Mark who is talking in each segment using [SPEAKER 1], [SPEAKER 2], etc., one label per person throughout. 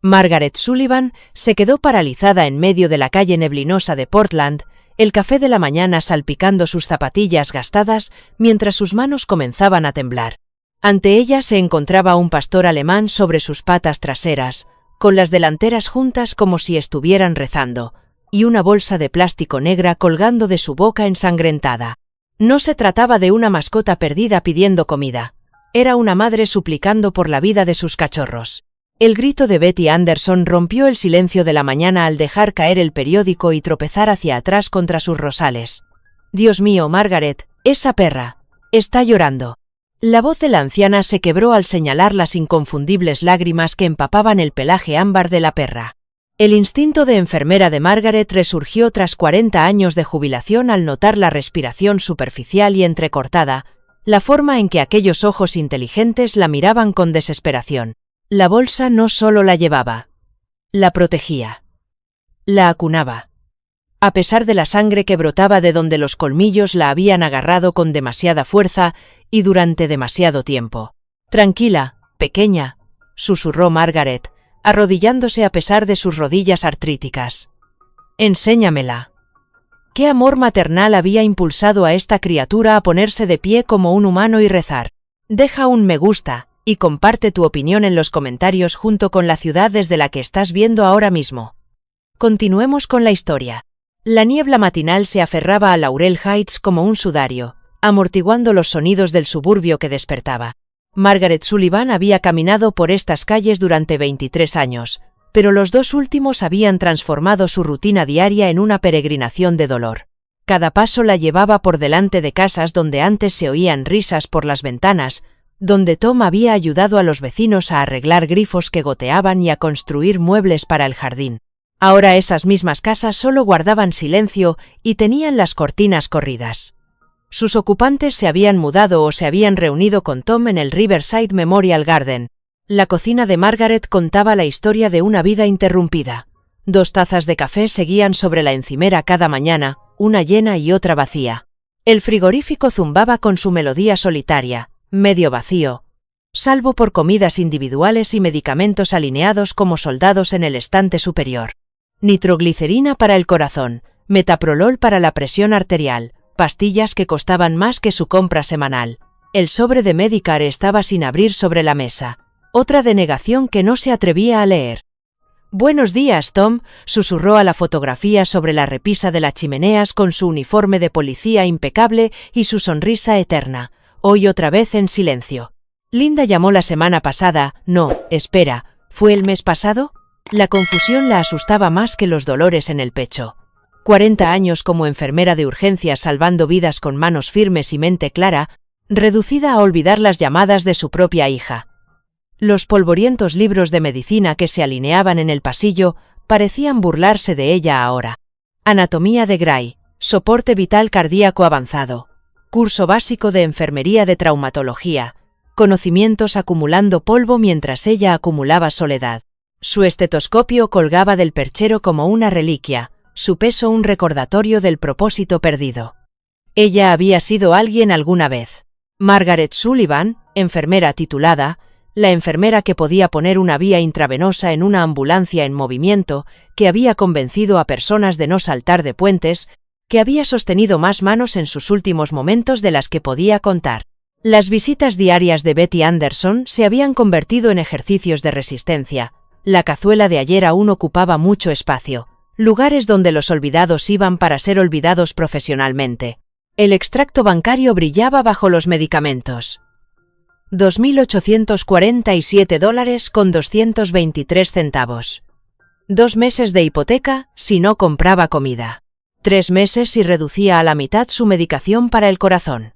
[SPEAKER 1] Margaret Sullivan se quedó paralizada en medio de la calle neblinosa de Portland, el café de la mañana salpicando sus zapatillas gastadas mientras sus manos comenzaban a temblar. Ante ella se encontraba un pastor alemán sobre sus patas traseras, con las delanteras juntas como si estuvieran rezando, y una bolsa de plástico negra colgando de su boca ensangrentada. No se trataba de una mascota perdida pidiendo comida. Era una madre suplicando por la vida de sus cachorros. El grito de Betty Anderson rompió el silencio de la mañana al dejar caer el periódico y tropezar hacia atrás contra sus rosales. «Dios mío, Margaret, esa perra. Está llorando». La voz de la anciana se quebró al señalar las inconfundibles lágrimas que empapaban el pelaje ámbar de la perra. El instinto de enfermera de Margaret resurgió tras 40 años de jubilación al notar la respiración superficial y entrecortada, la forma en que aquellos ojos inteligentes la miraban con desesperación. La bolsa no solo la llevaba, la protegía. La acunaba. A pesar de la sangre que brotaba de donde los colmillos la habían agarrado con demasiada fuerza y durante demasiado tiempo. «Tranquila, pequeña», susurró Margaret, arrodillándose a pesar de sus rodillas artríticas. «Enséñamela». ¿Qué amor maternal había impulsado a esta criatura a ponerse de pie como un humano y rezar? Deja un me gusta y comparte tu opinión en los comentarios junto con la ciudad desde la que estás viendo ahora mismo. Continuemos con la historia. La niebla matinal se aferraba a Laurel Heights como un sudario, amortiguando los sonidos del suburbio que despertaba. Margaret Sullivan había caminado por estas calles durante 23 años, pero los 2 últimos habían transformado su rutina diaria en una peregrinación de dolor. Cada paso la llevaba por delante de casas donde antes se oían risas por las ventanas, donde Tom había ayudado a los vecinos a arreglar grifos que goteaban y a construir muebles para el jardín. Ahora esas mismas casas solo guardaban silencio y tenían las cortinas corridas. Sus ocupantes se habían mudado o se habían reunido con Tom en el Riverside Memorial Garden. La cocina de Margaret contaba la historia de una vida interrumpida. 2 tazas de café seguían sobre la encimera cada mañana, una llena y otra vacía. El frigorífico zumbaba con su melodía solitaria, medio vacío, salvo por comidas individuales y medicamentos alineados como soldados en el estante superior. Nitroglicerina para el corazón, metaprolol para la presión arterial, pastillas que costaban más que su compra semanal. El sobre de Medicare estaba sin abrir sobre la mesa, otra denegación que no se atrevía a leer. «Buenos días, Tom», susurró a la fotografía sobre la repisa de las chimeneas con su uniforme de policía impecable y su sonrisa eterna. Hoy otra vez en silencio. Linda llamó la semana pasada. No, espera, ¿fue el mes pasado? La confusión la asustaba más que los dolores en el pecho. 40 años como enfermera de urgencias salvando vidas con manos firmes y mente clara, reducida a olvidar las llamadas de su propia hija. Los polvorientos libros de medicina que se alineaban en el pasillo parecían burlarse de ella ahora. Anatomía de Gray, soporte vital cardíaco avanzado. Curso básico de enfermería de traumatología, conocimientos acumulando polvo mientras ella acumulaba soledad. Su estetoscopio colgaba del perchero como una reliquia, su peso un recordatorio del propósito perdido. Ella había sido alguien alguna vez. Margaret Sullivan, enfermera titulada, la enfermera que podía poner una vía intravenosa en una ambulancia en movimiento, que había convencido a personas de no saltar de puentes, que había sostenido más manos en sus últimos momentos de las que podía contar. Las visitas diarias de Betty Anderson se habían convertido en ejercicios de resistencia. La cazuela de ayer aún ocupaba mucho espacio, lugares donde los olvidados iban para ser olvidados profesionalmente. El extracto bancario brillaba bajo los medicamentos. $2.847,223. 2 meses de hipoteca si no compraba comida. 3 meses si reducía a la mitad su medicación para el corazón.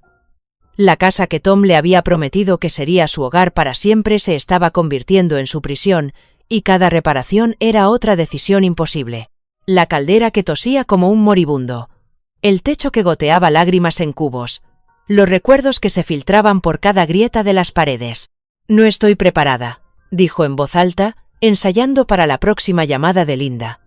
[SPEAKER 1] La casa que Tom le había prometido que sería su hogar para siempre se estaba convirtiendo en su prisión, y cada reparación era otra decisión imposible. La caldera que tosía como un moribundo. El techo que goteaba lágrimas en cubos. Los recuerdos que se filtraban por cada grieta de las paredes. «No estoy preparada», dijo en voz alta, ensayando para la próxima llamada de Linda.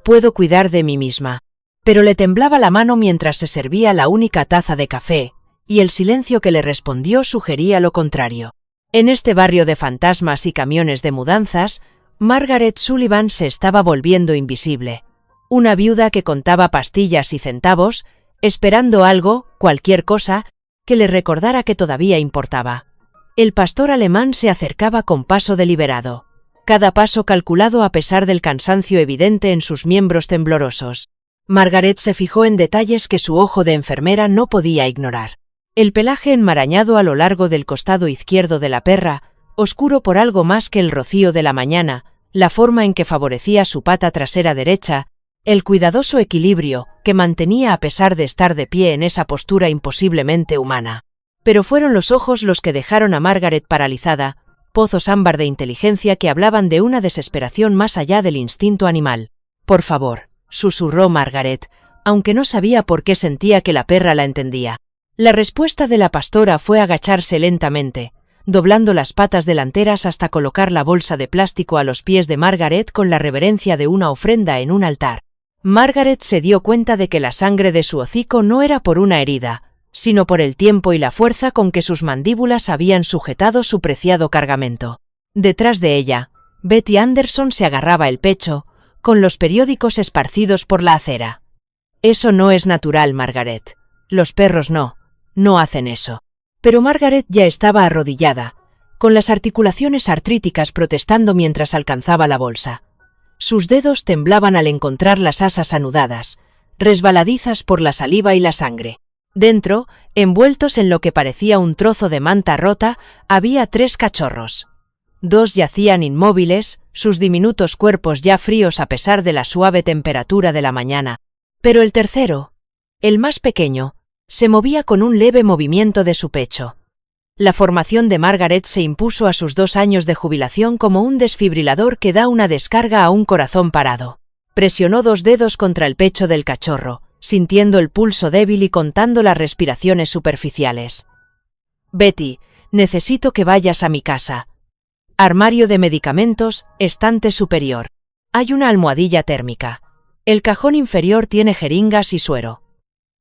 [SPEAKER 1] «Puedo cuidar de mí misma». Pero le temblaba la mano mientras se servía la única taza de café, y el silencio que le respondió sugería lo contrario. En este barrio de fantasmas y camiones de mudanzas, Margaret Sullivan se estaba volviendo invisible. Una viuda que contaba pastillas y centavos, esperando algo, cualquier cosa, que le recordara que todavía importaba. El pastor alemán se acercaba con paso deliberado. Cada paso calculado a pesar del cansancio evidente en sus miembros temblorosos. Margaret se fijó en detalles que su ojo de enfermera no podía ignorar. El pelaje enmarañado a lo largo del costado izquierdo de la perra, oscuro por algo más que el rocío de la mañana, la forma en que favorecía su pata trasera derecha, el cuidadoso equilibrio que mantenía a pesar de estar de pie en esa postura imposiblemente humana. Pero fueron los ojos los que dejaron a Margaret paralizada, pozos ámbar de inteligencia que hablaban de una desesperación más allá del instinto animal. «Por favor», susurró Margaret, aunque no sabía por qué sentía que la perra la entendía. La respuesta de la pastora fue agacharse lentamente, doblando las patas delanteras hasta colocar la bolsa de plástico a los pies de Margaret con la reverencia de una ofrenda en un altar. Margaret se dio cuenta de que la sangre de su hocico no era por una herida, sino por el tiempo y la fuerza con que sus mandíbulas habían sujetado su preciado cargamento. Detrás de ella, Betty Anderson se agarraba el pecho, con los periódicos esparcidos por la acera. «Eso no es natural, Margaret. Los perros no hacen eso». Pero Margaret ya estaba arrodillada, con las articulaciones artríticas protestando mientras alcanzaba la bolsa. Sus dedos temblaban al encontrar las asas anudadas, resbaladizas por la saliva y la sangre. Dentro, envueltos en lo que parecía un trozo de manta rota, había 3 cachorros. 2 yacían inmóviles, sus diminutos cuerpos ya fríos a pesar de la suave temperatura de la mañana. Pero el tercero, el más pequeño, se movía con un leve movimiento de su pecho. La formación de Margaret se impuso a sus 2 años de jubilación como un desfibrilador que da una descarga a un corazón parado. Presionó 2 dedos contra el pecho del cachorro, sintiendo el pulso débil y contando las respiraciones superficiales. «Betty, necesito que vayas a mi casa. Armario de medicamentos, estante superior. Hay una almohadilla térmica. El cajón inferior tiene jeringas y suero».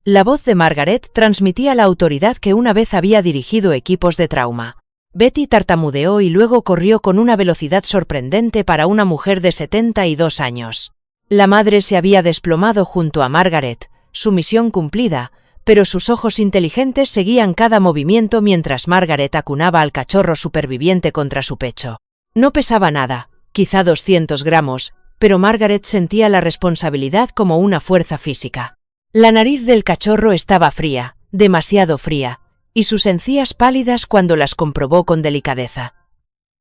[SPEAKER 1] La voz de Margaret transmitía la autoridad que una vez había dirigido equipos de trauma. Betty tartamudeó y luego corrió con una velocidad sorprendente para una mujer de 72 años. La madre se había desplomado junto a Margaret, su misión cumplida, pero sus ojos inteligentes seguían cada movimiento mientras Margaret acunaba al cachorro superviviente contra su pecho. No pesaba nada, quizá 200 gramos, pero Margaret sentía la responsabilidad como una fuerza física. La nariz del cachorro estaba fría, demasiado fría, y sus encías pálidas cuando las comprobó con delicadeza.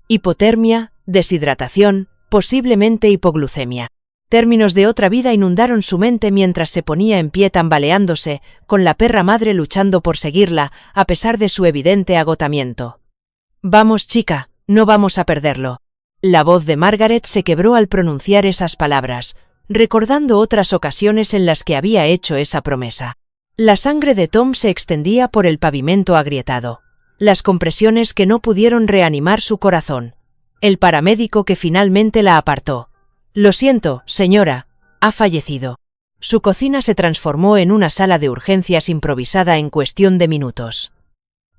[SPEAKER 1] Hipotermia, deshidratación, posiblemente hipoglucemia. Términos de otra vida inundaron su mente mientras se ponía en pie tambaleándose, con la perra madre luchando por seguirla, a pesar de su evidente agotamiento. «Vamos, chica, no vamos a perderlo». La voz de Margaret se quebró al pronunciar esas palabras, recordando otras ocasiones en las que había hecho esa promesa. La sangre de Tom se extendía por el pavimento agrietado. Las compresiones que no pudieron reanimar su corazón. El paramédico que finalmente la apartó. «Lo siento, señora, ha fallecido». Su cocina se transformó en una sala de urgencias improvisada en cuestión de minutos.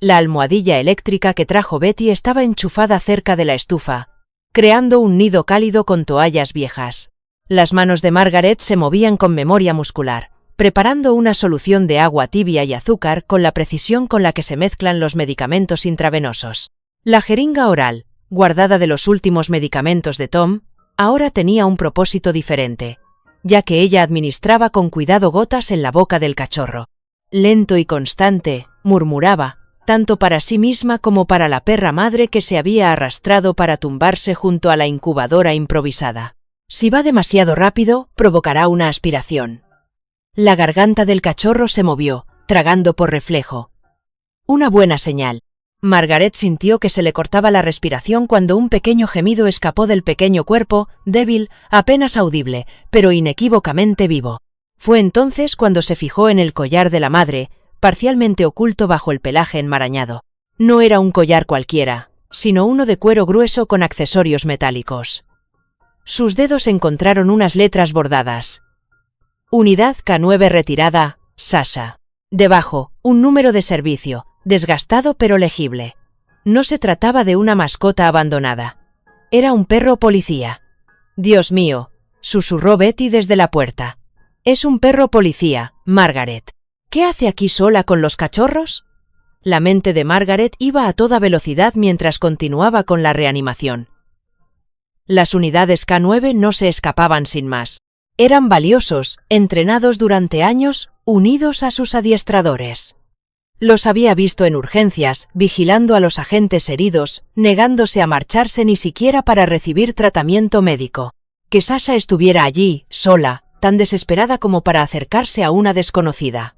[SPEAKER 1] La almohadilla eléctrica que trajo Betty estaba enchufada cerca de la estufa, creando un nido cálido con toallas viejas. Las manos de Margaret se movían con memoria muscular, preparando una solución de agua tibia y azúcar con la precisión con la que se mezclan los medicamentos intravenosos. La jeringa oral, guardada de los últimos medicamentos de Tom, ahora tenía un propósito diferente, ya que ella administraba con cuidado gotas en la boca del cachorro. Lento y constante, murmuraba, tanto para sí misma como para la perra madre que se había arrastrado para tumbarse junto a la incubadora improvisada. Si va demasiado rápido, provocará una aspiración. La garganta del cachorro se movió, tragando por reflejo. Una buena señal. Margaret sintió que se le cortaba la respiración cuando un pequeño gemido escapó del pequeño cuerpo, débil, apenas audible, pero inequívocamente vivo. Fue entonces cuando se fijó en el collar de la madre, parcialmente oculto bajo el pelaje enmarañado. No era un collar cualquiera, sino uno de cuero grueso con accesorios metálicos. Sus dedos encontraron unas letras bordadas. Unidad K9 retirada, Sasha. Debajo, un número de servicio, desgastado pero legible. No se trataba de una mascota abandonada. Era un perro policía. Dios mío, susurró Betty desde la puerta. Es un perro policía, Margaret. ¿Qué hace aquí sola con los cachorros? La mente de Margaret iba a toda velocidad mientras continuaba con la reanimación. Las unidades K9 no se escapaban sin más. Eran valiosos, entrenados durante años, unidos a sus adiestradores. Los había visto en urgencias, vigilando a los agentes heridos, negándose a marcharse ni siquiera para recibir tratamiento médico. Que Sasha estuviera allí, sola, tan desesperada como para acercarse a una desconocida.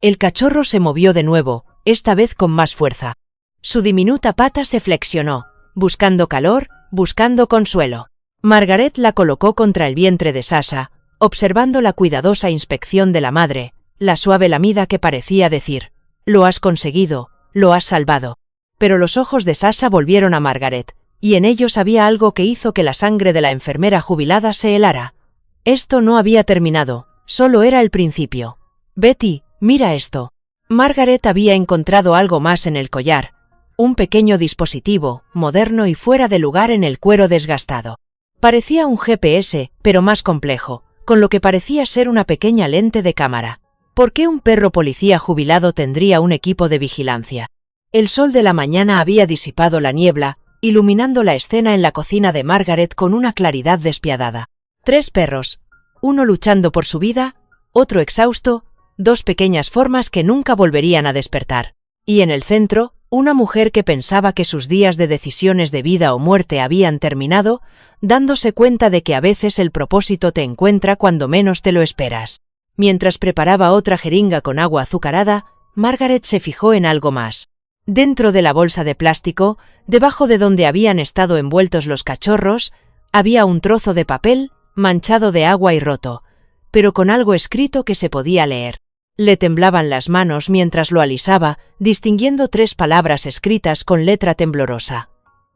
[SPEAKER 1] El cachorro se movió de nuevo, esta vez con más fuerza. Su diminuta pata se flexionó, buscando calor, buscando consuelo. Margaret la colocó contra el vientre de Sasha, observando la cuidadosa inspección de la madre, la suave lamida que parecía decir: «Lo has conseguido, lo has salvado». Pero los ojos de Sasha volvieron a Margaret, y en ellos había algo que hizo que la sangre de la enfermera jubilada se helara. Esto no había terminado, solo era el principio. «Betty, mira esto». Margaret había encontrado algo más en el collar, un pequeño dispositivo, moderno y fuera de lugar en el cuero desgastado. Parecía un GPS, pero más complejo, con lo que parecía ser una pequeña lente de cámara. ¿Por qué un perro policía jubilado tendría un equipo de vigilancia? El sol de la mañana había disipado la niebla, iluminando la escena en la cocina de Margaret con una claridad despiadada. 3 perros, uno luchando por su vida, otro exhausto, 2 pequeñas formas que nunca volverían a despertar. Y en el centro, una mujer que pensaba que sus días de decisiones de vida o muerte habían terminado, dándose cuenta de que a veces el propósito te encuentra cuando menos te lo esperas. Mientras preparaba otra jeringa con agua azucarada, Margaret se fijó en algo más. Dentro de la bolsa de plástico, debajo de donde habían estado envueltos los cachorros, había un trozo de papel, manchado de agua y roto, pero con algo escrito que se podía leer. Le temblaban las manos mientras lo alisaba, distinguiendo 3 palabras escritas con letra temblorosa.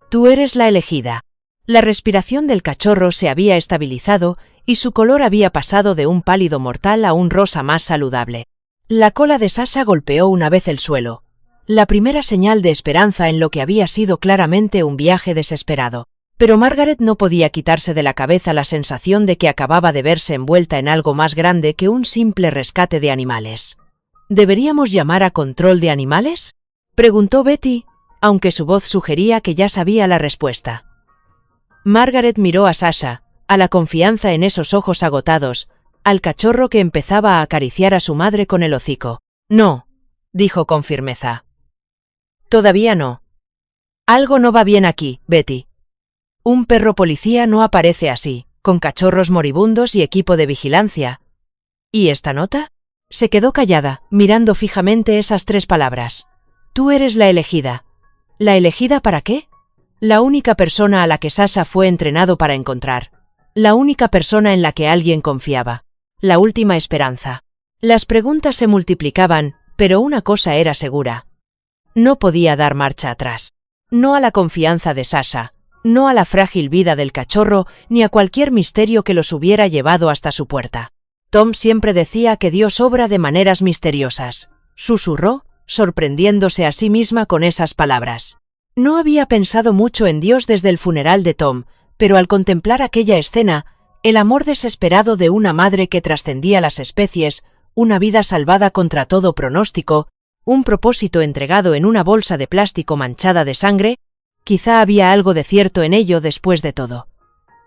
[SPEAKER 1] «Tú eres la elegida». La respiración del cachorro se había estabilizado y su color había pasado de un pálido mortal a un rosa más saludable. La cola de Sasha golpeó una vez el suelo, la primera señal de esperanza en lo que había sido claramente un viaje desesperado. Pero Margaret no podía quitarse de la cabeza la sensación de que acababa de verse envuelta en algo más grande que un simple rescate de animales. ¿Deberíamos llamar a control de animales?, preguntó Betty, aunque su voz sugería que ya sabía la respuesta. Margaret miró a Sasha, a la confianza en esos ojos agotados, al cachorro que empezaba a acariciar a su madre con el hocico. «No», dijo con firmeza. «Todavía no. Algo no va bien aquí, Betty. Un perro policía no aparece así, con cachorros moribundos y equipo de vigilancia». «¿Y esta nota?». Se quedó callada, mirando fijamente esas 3 palabras. «Tú eres la elegida». ¿La elegida para qué? La única persona a la que Sasha fue entrenado para encontrar. La única persona en la que alguien confiaba. La última esperanza. Las preguntas se multiplicaban, pero una cosa era segura. No podía dar marcha atrás. No a la confianza de Sasha, no a la frágil vida del cachorro, ni a cualquier misterio que los hubiera llevado hasta su puerta. Tom siempre decía que Dios obra de maneras misteriosas, susurró, sorprendiéndose a sí misma con esas palabras. No había pensado mucho en Dios desde el funeral de Tom, pero al contemplar aquella escena, el amor desesperado de una madre que trascendía las especies, una vida salvada contra todo pronóstico, un propósito entregado en una bolsa de plástico manchada de sangre, quizá había algo de cierto en ello después de todo.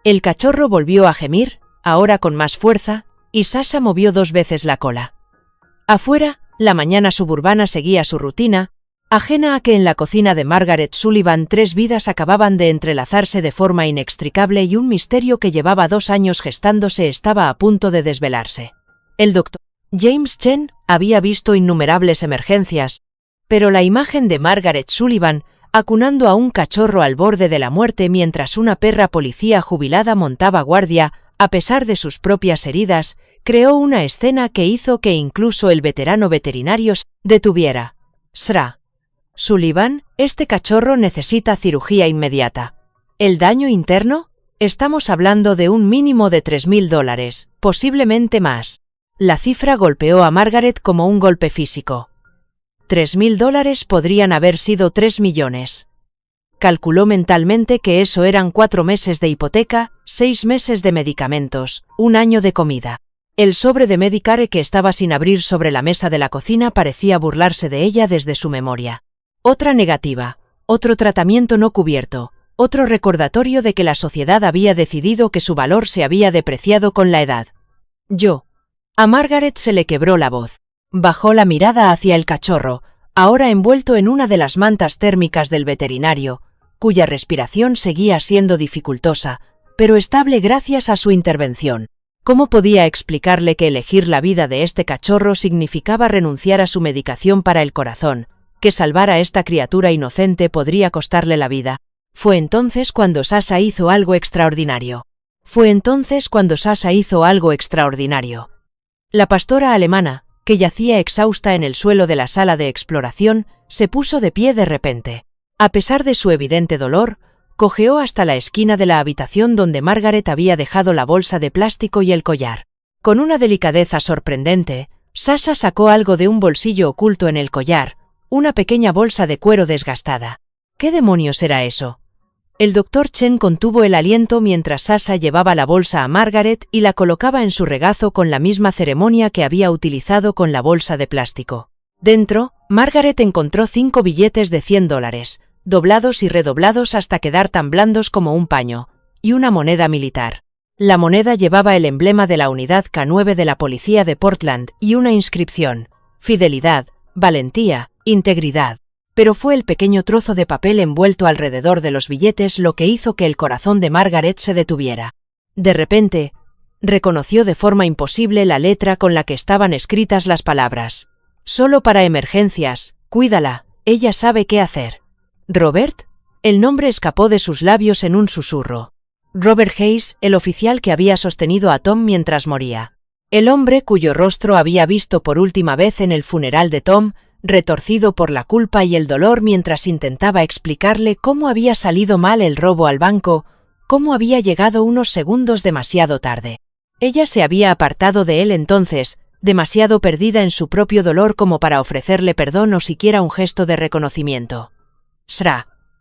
[SPEAKER 1] El cachorro volvió a gemir, ahora con más fuerza, y Sasha movió 2 veces la cola. Afuera, la mañana suburbana seguía su rutina, ajena a que en la cocina de Margaret Sullivan 3 vidas acababan de entrelazarse de forma inextricable y un misterio que llevaba 2 años gestándose estaba a punto de desvelarse. El doctor James Chen había visto innumerables emergencias, pero la imagen de Margaret Sullivan acunando a un cachorro al borde de la muerte mientras una perra policía jubilada montaba guardia, a pesar de sus propias heridas, creó una escena que hizo que incluso el veterano veterinario se detuviera. «Sra. Sullivan, este cachorro necesita cirugía inmediata». ¿El daño interno? Estamos hablando de un mínimo de $3.000, posiblemente más. La cifra golpeó a Margaret como un golpe físico. $3.000 podrían haber sido 3 millones. Calculó mentalmente que eso eran 4 meses de hipoteca, 6 meses de medicamentos, 1 año de comida. El sobre de Medicare que estaba sin abrir sobre la mesa de la cocina parecía burlarse de ella desde su memoria. Otra negativa, otro tratamiento no cubierto, otro recordatorio de que la sociedad había decidido que su valor se había depreciado con la edad. A Margaret se le quebró la voz. Bajó la mirada hacia el cachorro, ahora envuelto en una de las mantas térmicas del veterinario, cuya respiración seguía siendo dificultosa, pero estable gracias a su intervención. ¿Cómo podía explicarle que elegir la vida de este cachorro significaba renunciar a su medicación para el corazón, que salvar a esta criatura inocente podría costarle la vida? Fue entonces cuando Sasha hizo algo extraordinario. La pastora alemana, que yacía exhausta en el suelo de la sala de exploración, se puso de pie de repente. A pesar de su evidente dolor, cojeó hasta la esquina de la habitación donde Margaret había dejado la bolsa de plástico y el collar. Con una delicadeza sorprendente, Sasha sacó algo de un bolsillo oculto en el collar, una pequeña bolsa de cuero desgastada. ¿Qué demonios era eso? El Dr. Chen contuvo el aliento mientras Sasha llevaba la bolsa a Margaret y la colocaba en su regazo con la misma ceremonia que había utilizado con la bolsa de plástico. Dentro, Margaret encontró 5 billetes de $100, doblados y redoblados hasta quedar tan blandos como un paño, y una moneda militar. La moneda llevaba el emblema de la unidad K9 de la policía de Portland y una inscripción: fidelidad, valentía, integridad. Pero fue el pequeño trozo de papel envuelto alrededor de los billetes lo que hizo que el corazón de Margaret se detuviera. De repente, reconoció de forma imposible la letra con la que estaban escritas las palabras: solo para emergencias, cuídala, ella sabe qué hacer. ¿Robert? El nombre escapó de sus labios en un susurro. Robert Hayes, el oficial que había sostenido a Tom mientras moría. El hombre cuyo rostro había visto por última vez en el funeral de Tom, retorcido por la culpa y el dolor mientras intentaba explicarle cómo había salido mal el robo al banco, cómo había llegado unos segundos demasiado tarde. Ella se había apartado de él entonces, demasiado perdida en su propio dolor como para ofrecerle perdón o siquiera un gesto de reconocimiento.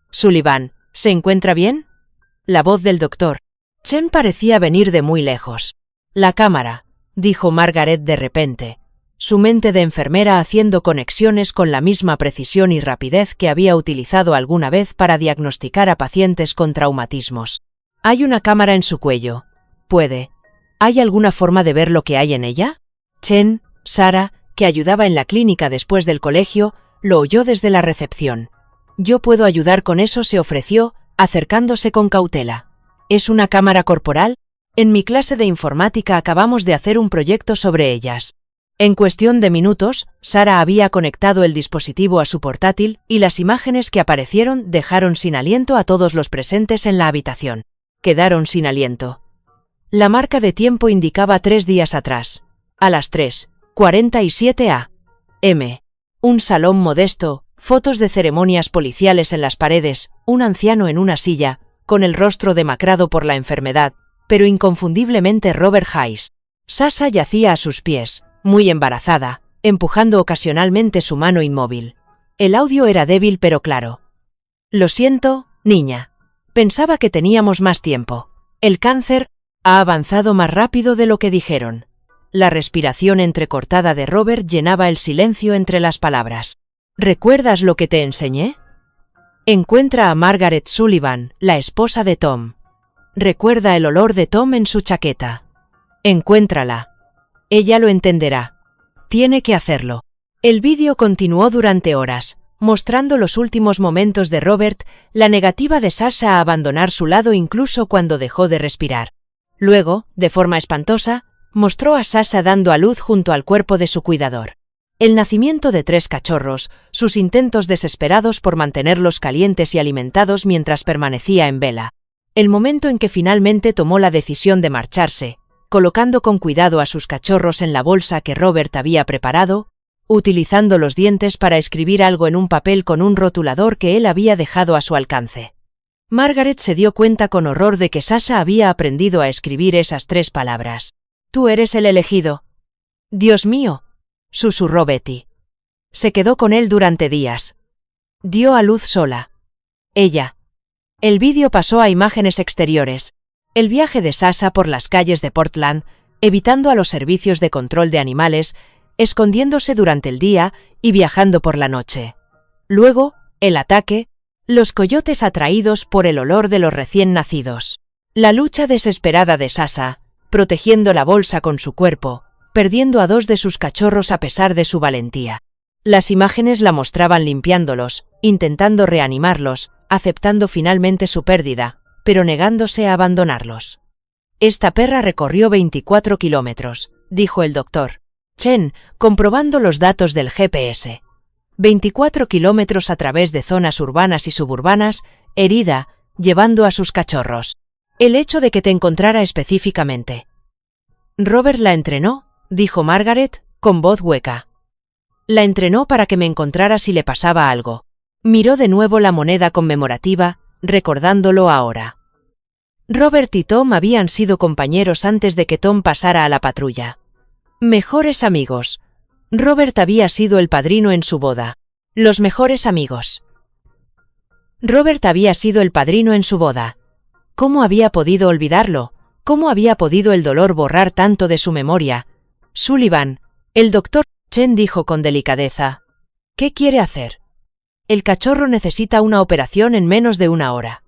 [SPEAKER 1] Sullivan, ¿se encuentra bien? La voz del doctor Chen parecía venir de muy lejos. La cámara, dijo Margaret de repente, su mente de enfermera haciendo conexiones con la misma precisión y rapidez que había utilizado alguna vez para diagnosticar a pacientes con traumatismos. Hay una cámara en su cuello. ¿Hay alguna forma de ver lo que hay en ella? Chen, Sarah, que ayudaba en la clínica después del colegio, lo oyó desde la recepción. Yo puedo ayudar con eso, se ofreció, acercándose con cautela. ¿Es una cámara corporal? En mi clase de informática acabamos de hacer un proyecto sobre ellas. En cuestión de minutos, Sarah había conectado el dispositivo a su portátil y las imágenes que aparecieron dejaron sin aliento a todos los presentes en la habitación. Quedaron sin aliento. La marca de tiempo indicaba 3 días atrás. A las 3:47 a.m. Un salón modesto, fotos de ceremonias policiales en las paredes, un anciano en una silla, con el rostro demacrado por la enfermedad, pero inconfundiblemente Robert Hayes. Sasha yacía a sus pies, muy embarazada, empujando ocasionalmente su mano inmóvil. El audio era débil pero claro. Lo siento, niña. Pensaba que teníamos más tiempo. El cáncer ha avanzado más rápido de lo que dijeron. La respiración entrecortada de Robert llenaba el silencio entre las palabras. ¿Recuerdas lo que te enseñé? Encuentra a Margaret Sullivan, la esposa de Tom. Recuerda el olor de Tom en su chaqueta. Encuéntrala. Ella lo entenderá. Tiene que hacerlo. El vídeo continuó durante horas, mostrando los últimos momentos de Robert, la negativa de Sasha a abandonar su lado incluso cuando dejó de respirar. Luego, de forma espantosa, mostró a Sasha dando a luz junto al cuerpo de su cuidador. El nacimiento de 3 cachorros, sus intentos desesperados por mantenerlos calientes y alimentados mientras permanecía en vela. El momento en que finalmente tomó la decisión de marcharse, colocando con cuidado a sus cachorros en la bolsa que Robert había preparado, utilizando los dientes para escribir algo en un papel con un rotulador que él había dejado a su alcance. Margaret se dio cuenta con horror de que Sasha había aprendido a escribir esas 3 palabras. «Tú eres el elegido». «Dios mío», susurró Betty. Se quedó con él durante días. Dio a luz sola. Ella, El vídeo pasó a imágenes exteriores. El viaje de Sasha por las calles de Portland, evitando a los servicios de control de animales, escondiéndose durante el día y viajando por la noche. Luego, el ataque, los coyotes atraídos por el olor de los recién nacidos. La lucha desesperada de Sasha, protegiendo la bolsa con su cuerpo, perdiendo a 2 de sus cachorros a pesar de su valentía. Las imágenes la mostraban limpiándolos, intentando reanimarlos, aceptando finalmente su pérdida, pero negándose a abandonarlos. Esta perra recorrió 24 kilómetros, dijo el doctor Chen, comprobando los datos del GPS. 24 kilómetros a través de zonas urbanas y suburbanas, herida, llevando a sus cachorros. El hecho de que te encontrara específicamente. Robert la entrenó, dijo Margaret, con voz hueca. La entrenó para que me encontrara si le pasaba algo. Miró de nuevo la moneda conmemorativa, recordándolo ahora. Robert y Tom habían sido compañeros antes de que Tom pasara a la patrulla. Mejores amigos. Robert había sido el padrino en su boda. Los mejores amigos. Robert había sido el padrino en su boda. ¿Cómo había podido olvidarlo? ¿Cómo había podido el dolor borrar tanto de su memoria? Sullivan, el doctor Chen dijo con delicadeza. ¿Qué quiere hacer? El cachorro necesita una operación en menos de 1 hora.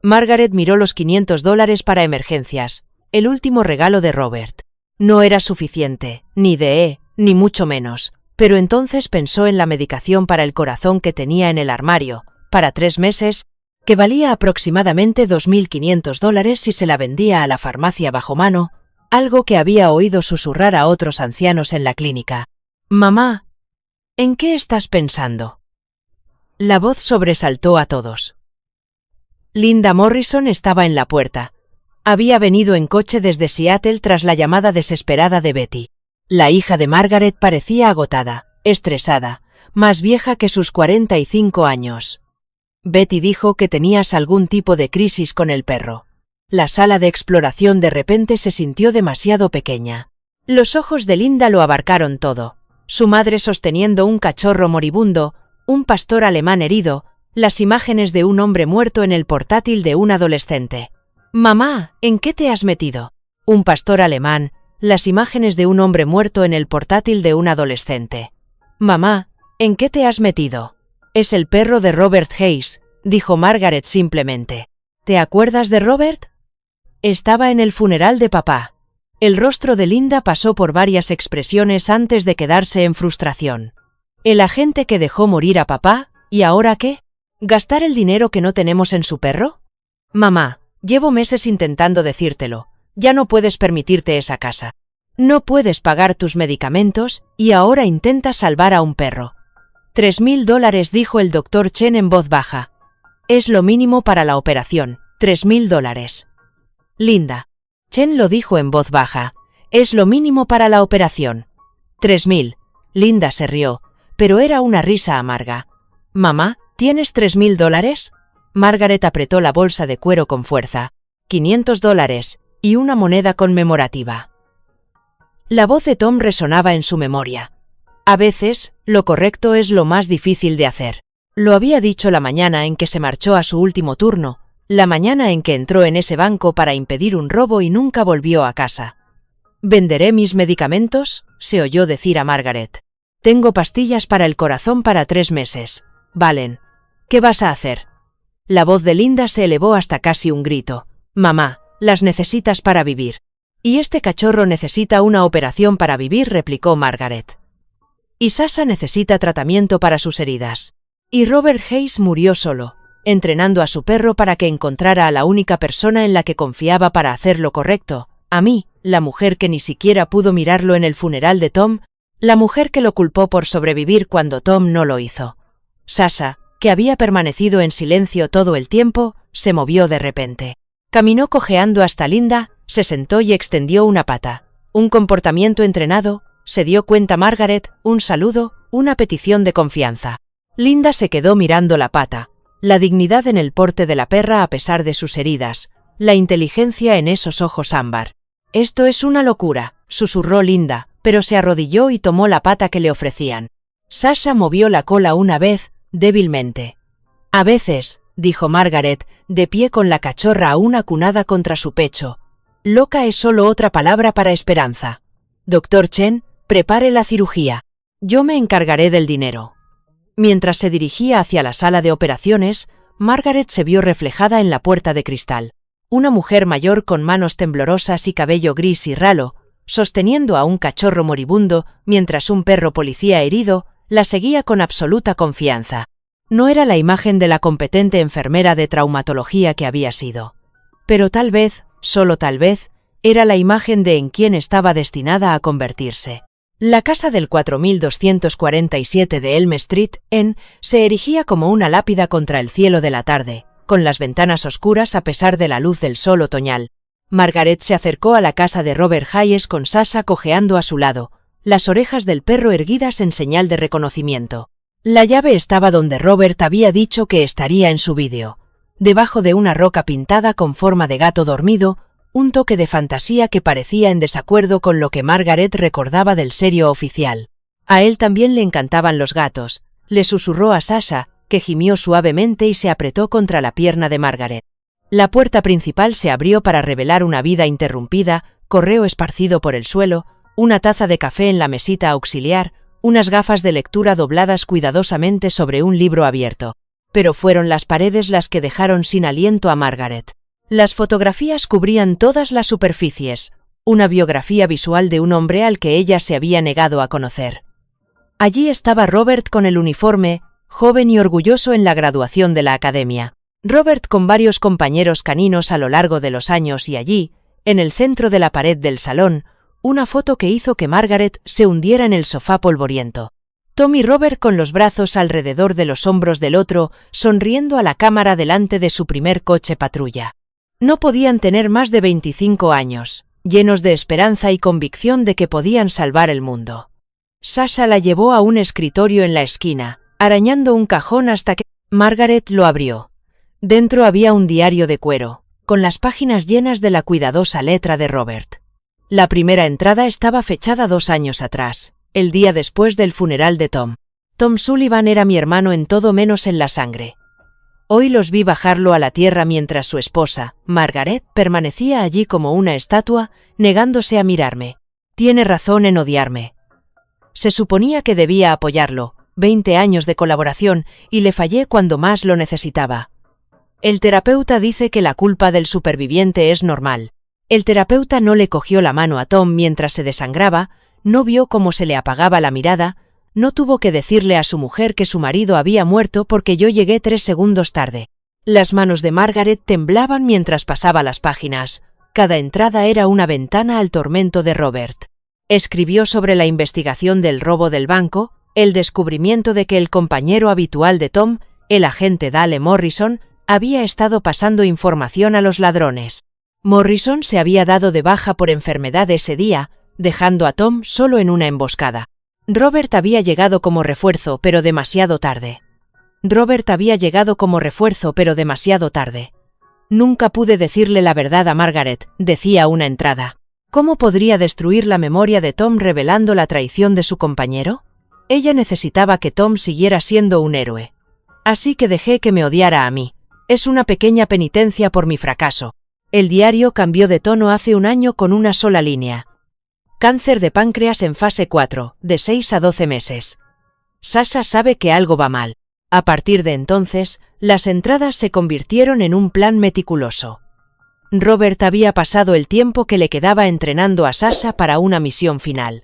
[SPEAKER 1] Margaret miró los $500 para emergencias, el último regalo de Robert. No era suficiente, ni mucho menos, pero entonces pensó en la medicación para el corazón que tenía en el armario, para 3 meses, que valía aproximadamente $2.500 si se la vendía a la farmacia bajo mano, algo que había oído susurrar a otros ancianos en la clínica. «Mamá, ¿en qué estás pensando?» La voz sobresaltó a todos. Linda Morrison estaba en la puerta. Había venido en coche desde Seattle tras la llamada desesperada de Betty. La hija de Margaret parecía agotada, estresada, más vieja que sus 45 años. Betty dijo que tenías algún tipo de crisis con el perro. La sala de exploración de repente se sintió demasiado pequeña. Los ojos de Linda lo abarcaron todo. Su madre sosteniendo un cachorro moribundo, un pastor alemán herido, las imágenes de un hombre muerto en el portátil de un adolescente. «Mamá, ¿en qué te has metido?» Un pastor alemán, las imágenes de un hombre muerto en el portátil de un adolescente. «Mamá, ¿en qué te has metido?» «Es el perro de Robert Hayes», dijo Margaret simplemente. «¿Te acuerdas de Robert?» Estaba en el funeral de papá. El rostro de Linda pasó por varias expresiones antes de quedarse en frustración. ¿El agente que dejó morir a papá? ¿Y ahora qué? ¿Gastar el dinero que no tenemos en su perro? Mamá, llevo meses intentando decírtelo. Ya no puedes permitirte esa casa. No puedes pagar tus medicamentos y ahora intentas salvar a un perro. $3.000, dijo el doctor Chen en voz baja. Es lo mínimo para la operación, $3.000. Linda. Chen lo dijo en voz baja. Es lo mínimo para la operación. 3.000. Linda se rió, pero era una risa amarga. Mamá, ¿tienes $3.000? Margaret apretó la bolsa de cuero con fuerza. $500 y una moneda conmemorativa. La voz de Tom resonaba en su memoria. A veces, lo correcto es lo más difícil de hacer. Lo había dicho la mañana en que se marchó a su último turno, la mañana en que entró en ese banco para impedir un robo y nunca volvió a casa. «¿Venderé mis medicamentos?», se oyó decir a Margaret. «Tengo pastillas para el corazón para 3 meses. Valen. ¿Qué vas a hacer?» La voz de Linda se elevó hasta casi un grito. «Mamá, las necesitas para vivir». «Y este cachorro necesita una operación para vivir», replicó Margaret. «Y Sasha necesita tratamiento para sus heridas». Y Robert Hayes murió solo, entrenando a su perro para que encontrara a la única persona en la que confiaba para hacer lo correcto, a mí, la mujer que ni siquiera pudo mirarlo en el funeral de Tom, la mujer que lo culpó por sobrevivir cuando Tom no lo hizo. Sasha, que había permanecido en silencio todo el tiempo, se movió de repente. Caminó cojeando hasta Linda, se sentó y extendió una pata. Un comportamiento entrenado, se dio cuenta Margaret, un saludo, una petición de confianza. Linda se quedó mirando la pata. La dignidad en el porte de la perra a pesar de sus heridas, la inteligencia en esos ojos ámbar. «Esto es una locura», susurró Linda, pero se arrodilló y tomó la pata que le ofrecían. Sasha movió la cola una vez, débilmente. «A veces», dijo Margaret, de pie con la cachorra aún acunada contra su pecho. Loca es solo otra palabra para esperanza. Doctor Chen, prepare la cirugía. Yo me encargaré del dinero. Mientras se dirigía hacia la sala de operaciones, Margaret se vio reflejada en la puerta de cristal. Una mujer mayor con manos temblorosas y cabello gris y ralo, sosteniendo a un cachorro moribundo, mientras un perro policía herido la seguía con absoluta confianza. No era la imagen de la competente enfermera de traumatología que había sido. Pero tal vez, solo tal vez, era la imagen de en quien estaba destinada a convertirse. La casa del 4247 de Elm Street, se erigía como una lápida contra el cielo de la tarde, con las ventanas oscuras a pesar de la luz del sol otoñal. Margaret se acercó a la casa de Robert Hayes con Sasha cojeando a su lado, las orejas del perro erguidas en señal de reconocimiento. La llave estaba donde Robert había dicho que estaría en su vídeo, debajo de una roca pintada con forma de gato dormido, un toque de fantasía que parecía en desacuerdo con lo que Margaret recordaba del serio oficial. A él también le encantaban los gatos, le susurró a Sasha, que gimió suavemente y se apretó contra la pierna de Margaret. La puerta principal se abrió para revelar una vida interrumpida, correo esparcido por el suelo, una taza de café en la mesita auxiliar, unas gafas de lectura dobladas cuidadosamente sobre un libro abierto. Pero fueron las paredes las que dejaron sin aliento a Margaret. Las fotografías cubrían todas las superficies, una biografía visual de un hombre al que ella se había negado a conocer. Allí estaba Robert con el uniforme, joven y orgulloso en la graduación de la academia. Robert con varios compañeros caninos a lo largo de los años y allí, en el centro de la pared del salón, una foto que hizo que Margaret se hundiera en el sofá polvoriento. Tom y Robert con los brazos alrededor de los hombros del otro, sonriendo a la cámara delante de su primer coche patrulla. No podían tener más de 25 años, llenos de esperanza y convicción de que podían salvar el mundo. Sasha la llevó a un escritorio en la esquina, arañando un cajón hasta que Margaret lo abrió. Dentro había un diario de cuero, con las páginas llenas de la cuidadosa letra de Robert. La primera entrada estaba fechada 2 años atrás, el día después del funeral de Tom. Tom Sullivan era mi hermano en todo menos en la sangre. Hoy los vi bajarlo a la tierra mientras su esposa, Margaret, permanecía allí como una estatua, negándose a mirarme. Tiene razón en odiarme. Se suponía que debía apoyarlo, 20 años de colaboración, y le fallé cuando más lo necesitaba. El terapeuta dice que la culpa del superviviente es normal. El terapeuta no le cogió la mano a Tom mientras se desangraba, no vio cómo se le apagaba la mirada, no tuvo que decirle a su mujer que su marido había muerto porque yo llegué 3 segundos tarde. Las manos de Margaret temblaban mientras pasaba las páginas. Cada entrada era una ventana al tormento de Robert. Escribió sobre la investigación del robo del banco, el descubrimiento de que el compañero habitual de Tom, el agente Dale Morrison, había estado pasando información a los ladrones. Morrison se había dado de baja por enfermedad ese día, dejando a Tom solo en una emboscada. Robert había llegado como refuerzo, pero demasiado tarde. Nunca pude decirle la verdad a Margaret, decía una entrada. ¿Cómo podría destruir la memoria de Tom revelando la traición de su compañero? Ella necesitaba que Tom siguiera siendo un héroe. Así que dejé que me odiara a mí. Es una pequeña penitencia por mi fracaso. El diario cambió de tono hace 1 año con una sola línea. Cáncer de páncreas en fase 4, de 6 a 12 meses. Sasha sabe que algo va mal. A partir de entonces, las entradas se convirtieron en un plan meticuloso. Robert había pasado el tiempo que le quedaba entrenando a Sasha para una misión final.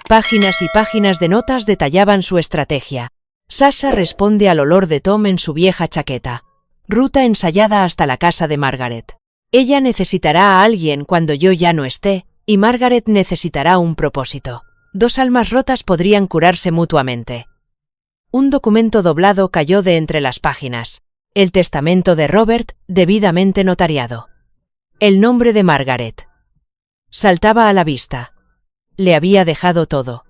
[SPEAKER 1] Páginas y páginas de notas detallaban su estrategia. Sasha responde al olor de Tom en su vieja chaqueta. Ruta ensayada hasta la casa de Margaret. Ella necesitará a alguien cuando yo ya no esté, y Margaret necesitará un propósito. 2 almas rotas podrían curarse mutuamente. Un documento doblado cayó de entre las páginas. El testamento de Robert, debidamente notariado. El nombre de Margaret. Saltaba a la vista. Le había dejado todo.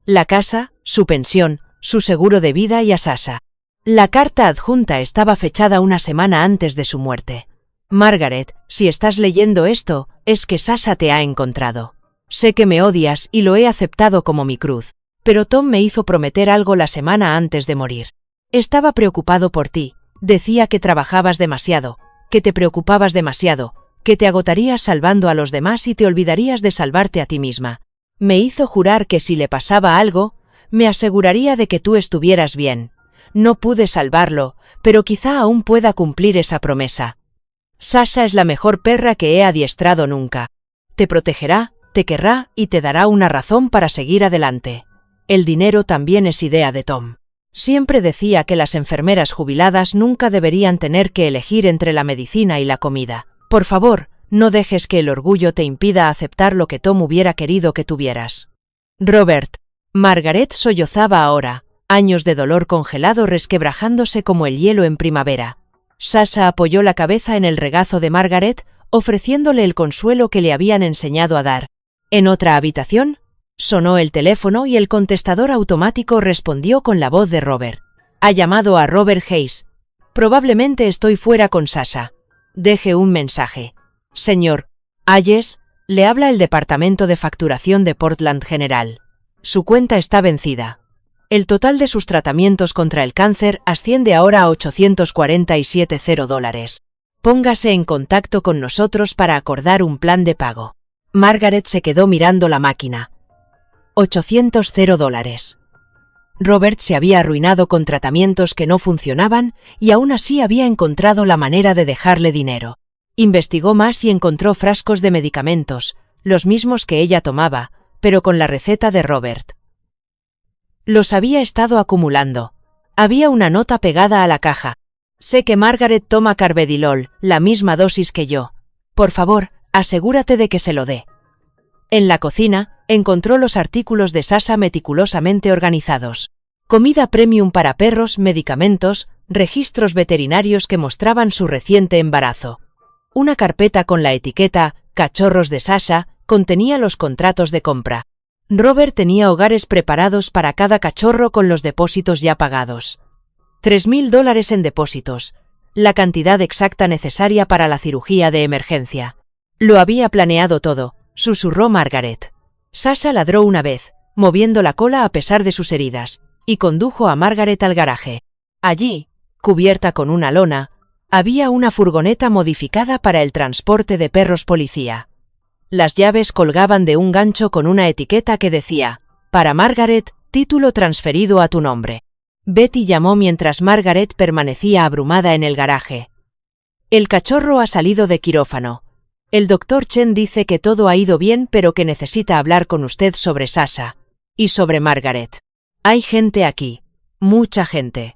[SPEAKER 1] La casa, su pensión, su seguro de vida y a Sasha. La carta adjunta estaba fechada 1 semana antes de su muerte. Margaret, si estás leyendo esto, es que Sasha te ha encontrado. Sé que me odias y lo he aceptado como mi cruz, pero Tom me hizo prometer algo la semana antes de morir. Estaba preocupado por ti, Decía que trabajabas demasiado, que te preocupabas demasiado, que te agotarías salvando a los demás y te olvidarías de salvarte a ti misma. Me hizo jurar que si le pasaba algo, me aseguraría de que tú estuvieras bien. No pude salvarlo, pero quizá aún pueda cumplir esa promesa. Sasha es la mejor perra que he adiestrado nunca. Te protegerá, te querrá y te dará una razón para seguir adelante. El dinero también es idea de Tom. Siempre decía que las enfermeras jubiladas nunca deberían tener que elegir entre la medicina y la comida. Por favor, no dejes que el orgullo te impida aceptar lo que Tom hubiera querido que tuvieras. Robert. Margaret sollozaba ahora, años de dolor congelado resquebrajándose como el hielo en primavera. Sasha apoyó la cabeza en el regazo de Margaret, ofreciéndole el consuelo que le habían enseñado a dar. En otra habitación, sonó el teléfono y el contestador automático respondió con la voz de Robert. Ha llamado a Robert Hayes. Probablemente estoy fuera con Sasha. Deje un mensaje. Señor Hayes, le habla el departamento de facturación de Portland General. Su cuenta está vencida. El total de sus tratamientos contra el cáncer asciende ahora a $847,000. Póngase en contacto con nosotros para acordar un plan de pago. Margaret se quedó mirando la máquina. $800,000. Robert se había arruinado con tratamientos que no funcionaban y aún así había encontrado la manera de dejarle dinero. Investigó más y encontró frascos de medicamentos, los mismos que ella tomaba, pero con la receta de Robert. Los había estado acumulando. Había una nota pegada a la caja. Sé que Margaret toma carvedilol, la misma dosis que yo. Por favor, asegúrate de que se lo dé. En la cocina, encontró los artículos de Sasha meticulosamente organizados. Comida premium para perros, medicamentos, registros veterinarios que mostraban su reciente embarazo. Una carpeta con la etiqueta «Cachorros de Sasha» contenía los contratos de compra. Robert tenía hogares preparados para cada cachorro con los depósitos ya pagados. $3,000 en depósitos, la cantidad exacta necesaria para la cirugía de emergencia. Lo había planeado todo, susurró Margaret. Sasha ladró una vez, moviendo la cola a pesar de sus heridas, y condujo a Margaret al garaje. Allí, cubierta con una lona, había una furgoneta modificada para el transporte de perros policía. Las llaves colgaban de un gancho con una etiqueta que decía, «Para Margaret, título transferido a tu nombre». Betty llamó mientras Margaret permanecía abrumada en el garaje. «El cachorro ha salido de quirófano. El doctor Chen dice que todo ha ido bien pero que necesita hablar con usted sobre Sasha. Y sobre Margaret. Hay gente aquí. Mucha gente».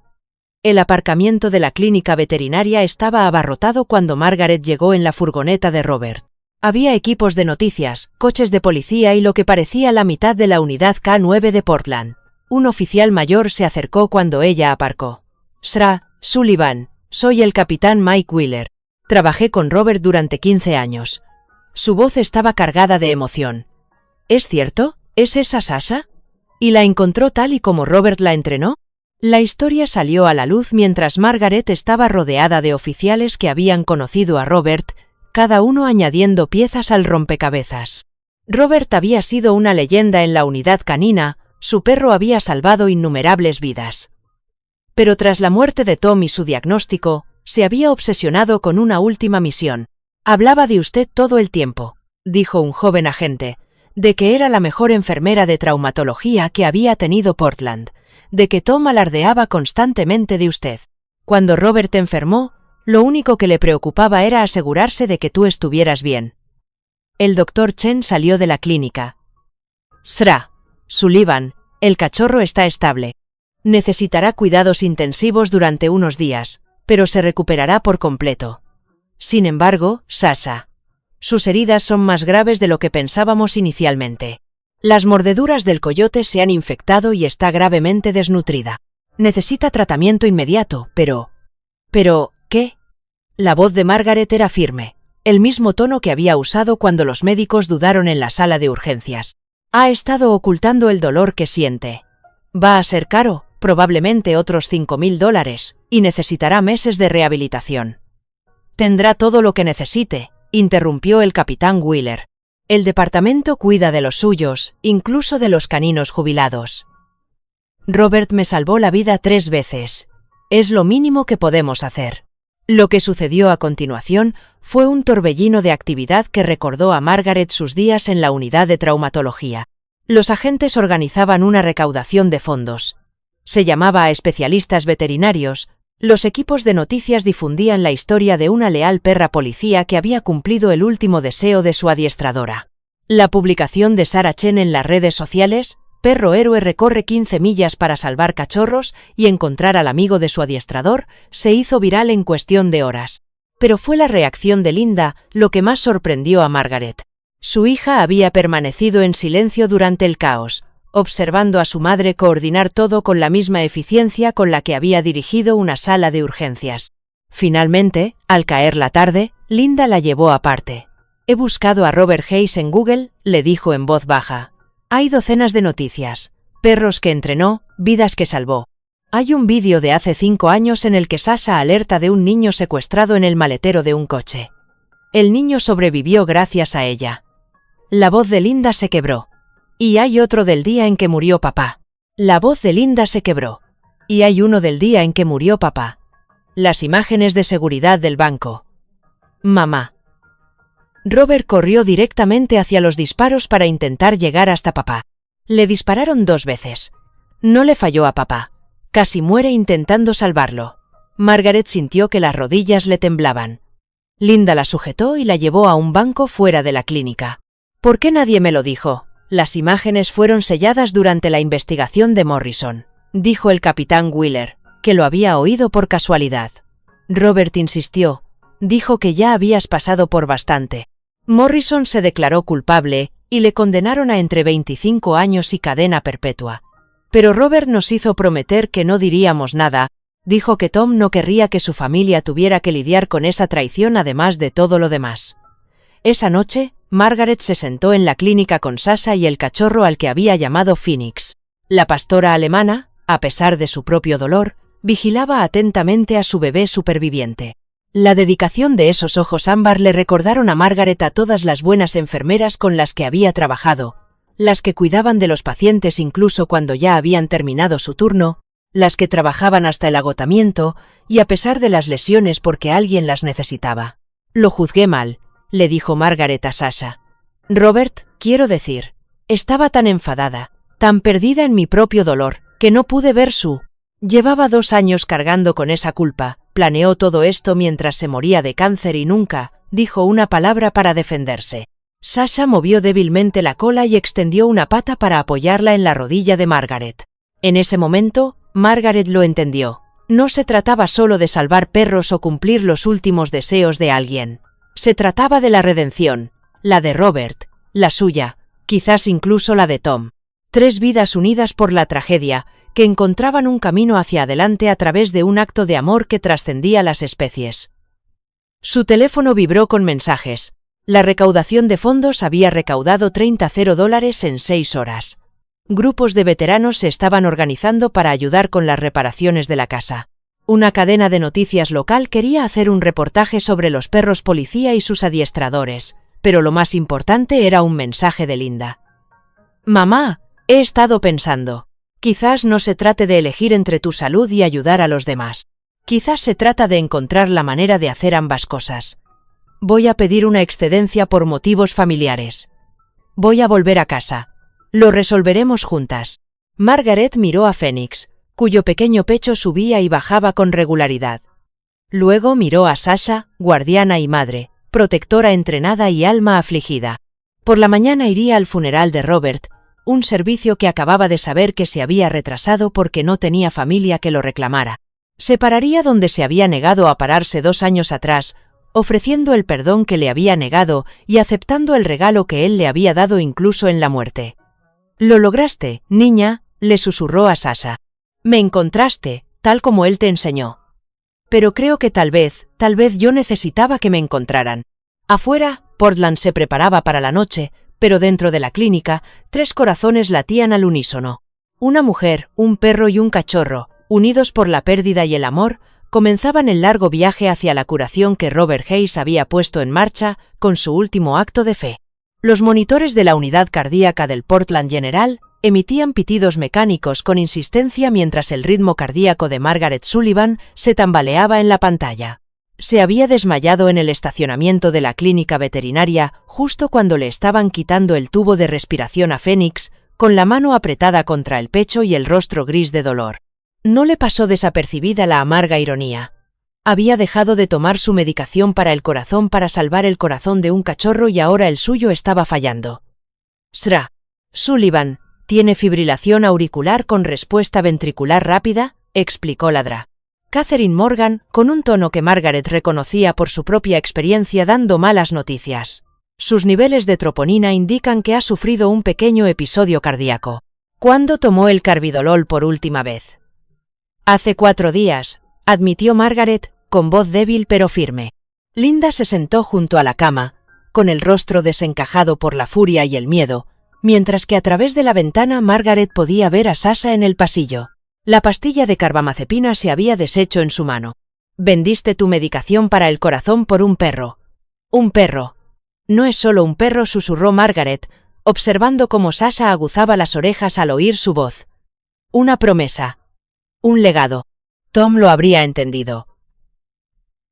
[SPEAKER 1] El aparcamiento de la clínica veterinaria estaba abarrotado cuando Margaret llegó en la furgoneta de Robert. Había equipos de noticias, coches de policía y lo que parecía la mitad de la unidad K9 de Portland. Un oficial mayor se acercó cuando ella aparcó. «Sra. Sullivan, soy el capitán Mike Wheeler. Trabajé con Robert durante 15 años». Su voz estaba cargada de emoción. «¿Es cierto? ¿Es esa Sasha? ¿Y la encontró tal y como Robert la entrenó?» La historia salió a la luz mientras Margaret estaba rodeada de oficiales que habían conocido a Robert, cada uno añadiendo piezas al rompecabezas. Robert había sido una leyenda en la unidad canina, su perro había salvado innumerables vidas. Pero tras la muerte de Tom y su diagnóstico, se había obsesionado con una última misión. «Hablaba de usted todo el tiempo», dijo un joven agente, «de que era la mejor enfermera de traumatología que había tenido Portland, de que Tom alardeaba constantemente de usted. Cuando Robert enfermó, lo único que le preocupaba era asegurarse de que tú estuvieras bien». El doctor Chen salió de la clínica. «Sra. Sullivan, el cachorro está estable. Necesitará cuidados intensivos durante unos días, pero se recuperará por completo. Sin embargo, Sasha. Sus heridas son más graves de lo que pensábamos inicialmente. Las mordeduras del coyote se han infectado y está gravemente desnutrida. Necesita tratamiento inmediato, pero... ¿Pero qué?» La voz de Margaret era firme, el mismo tono que había usado cuando los médicos dudaron en la sala de urgencias. «Ha estado ocultando el dolor que siente. Va a ser caro, probablemente otros $5,000, y necesitará meses de rehabilitación». «Tendrá todo lo que necesite», interrumpió el capitán Wheeler. «El departamento cuida de los suyos, incluso de los caninos jubilados. Robert me salvó la vida 3 veces. Es lo mínimo que podemos hacer. Lo que sucedió a continuación fue un torbellino de actividad que recordó a Margaret sus días en la unidad de traumatología. Los agentes organizaban una recaudación de fondos. Se llamaba a especialistas veterinarios. Los equipos de noticias difundían la historia de una leal perra policía que había cumplido el último deseo de su adiestradora. La publicación de Sarah Chen en las redes sociales, perro héroe recorre 15 millas para salvar cachorros y encontrar al amigo de su adiestrador, se hizo viral en cuestión de horas. Pero fue la reacción de Linda lo que más sorprendió a Margaret. Su hija había permanecido en silencio durante el caos, observando a su madre coordinar todo con la misma eficiencia con la que había dirigido una sala de urgencias. Finalmente, al caer la tarde, Linda la llevó aparte. «He buscado a Robert Hayes en Google», le dijo en voz baja. «Hay docenas de noticias. Perros que entrenó, vidas que salvó. Hay un vídeo de hace 5 años en el que Sasha alerta de un niño secuestrado en el maletero de un coche. El niño sobrevivió gracias a ella». La voz de Linda se quebró. «Y hay otro del día en que murió papá». La voz de Linda se quebró. «Y hay uno del día en que murió papá». Las imágenes de seguridad del banco. «Mamá». Robert corrió directamente hacia los disparos para intentar llegar hasta papá. Le dispararon 2 veces. No le falló a papá. Casi muere intentando salvarlo. Margaret sintió que las rodillas le temblaban. Linda la sujetó y la llevó a un banco fuera de la clínica. «¿Por qué nadie me lo dijo?» «Las imágenes fueron selladas durante la investigación de Morrison», dijo el capitán Wheeler, que lo había oído por casualidad. Robert insistió. Dijo que ya habías pasado por bastante. Morrison se declaró culpable y le condenaron a entre 25 años y cadena perpetua. Pero Robert nos hizo prometer que no diríamos nada. Dijo que Tom no querría que su familia tuviera que lidiar con esa traición además de todo lo demás. Esa noche, Margaret se sentó en la clínica con Sasha y el cachorro al que había llamado Phoenix. La pastora alemana, a pesar de su propio dolor, vigilaba atentamente a su bebé superviviente. La dedicación de esos ojos ámbar le recordaron a Margaret a todas las buenas enfermeras con las que había trabajado, las que cuidaban de los pacientes incluso cuando ya habían terminado su turno, las que trabajaban hasta el agotamiento y a pesar de las lesiones porque alguien las necesitaba. «Lo juzgué mal», le dijo Margaret a Sasha. «Robert, quiero decir, estaba tan enfadada, tan perdida en mi propio dolor, que no pude ver su... Llevaba 2 años cargando con esa culpa, planeó todo esto mientras se moría de cáncer y nunca dijo una palabra para defenderse». Sasha movió débilmente la cola y extendió una pata para apoyarla en la rodilla de Margaret. En ese momento, Margaret lo entendió. No se trataba solo de salvar perros o cumplir los últimos deseos de alguien. Se trataba de la redención, la de Robert, la suya, quizás incluso la de Tom. 3 vidas unidas por la tragedia, que encontraban un camino hacia adelante a través de un acto de amor que trascendía las especies. Su teléfono vibró con mensajes. La recaudación de fondos había recaudado $30 en 6 horas. Grupos de veteranos se estaban organizando para ayudar con las reparaciones de la casa. Una cadena de noticias local quería hacer un reportaje sobre los perros policía y sus adiestradores, pero lo más importante era un mensaje de Linda. «Mamá, he estado pensando. Quizás no se trate de elegir entre tu salud y ayudar a los demás. Quizás se trata de encontrar la manera de hacer ambas cosas. Voy a pedir una excedencia por motivos familiares. Voy a volver a casa. Lo resolveremos juntas». Margaret miró a Phoenix, cuyo pequeño pecho subía y bajaba con regularidad. Luego miró a Sasha, guardiana y madre, protectora entrenada y alma afligida. Por la mañana iría al funeral de Robert, un servicio que acababa de saber que se había retrasado porque no tenía familia que lo reclamara. Se pararía donde se había negado a pararse 2 años atrás, ofreciendo el perdón que le había negado y aceptando el regalo que él le había dado incluso en la muerte. «Lo lograste, niña», le susurró a Sasha. «Me encontraste, tal como él te enseñó. Pero creo que tal vez yo necesitaba que me encontraran». Afuera, Portland se preparaba para la noche, pero dentro de la clínica, 3 corazones latían al unísono. Una mujer, un perro y un cachorro, unidos por la pérdida y el amor, comenzaban el largo viaje hacia la curación que Robert Hayes había puesto en marcha con su último acto de fe. Los monitores de la unidad cardíaca del Portland General Emitían pitidos mecánicos con insistencia mientras el ritmo cardíaco de Margaret Sullivan se tambaleaba en la pantalla. Se había desmayado en el estacionamiento de la clínica veterinaria justo cuando le estaban quitando el tubo de respiración a Phoenix, con la mano apretada contra el pecho y el rostro gris de dolor. No le pasó desapercibida la amarga ironía. Había dejado de tomar su medicación para el corazón para salvar el corazón de un cachorro y ahora el suyo estaba fallando. Sra. Sullivan, ¿tiene fibrilación auricular con respuesta ventricular rápida?, explicó la Dra. Catherine Morgan, con un tono que Margaret reconocía por su propia experiencia dando malas noticias. Sus niveles de troponina indican que ha sufrido un pequeño episodio cardíaco. ¿Cuándo tomó el Carbidolol por última vez? Hace 4 días, admitió Margaret, con voz débil pero firme. Linda se sentó junto a la cama, con el rostro desencajado por la furia y el miedo, mientras que a través de la ventana Margaret podía ver a Sasha en el pasillo. La pastilla de carbamazepina se había deshecho en su mano. Vendiste tu medicación para el corazón por un perro. Un perro. No es solo un perro, susurró Margaret, observando cómo Sasha aguzaba las orejas al oír su voz. Una promesa. Un legado. Tom lo habría entendido.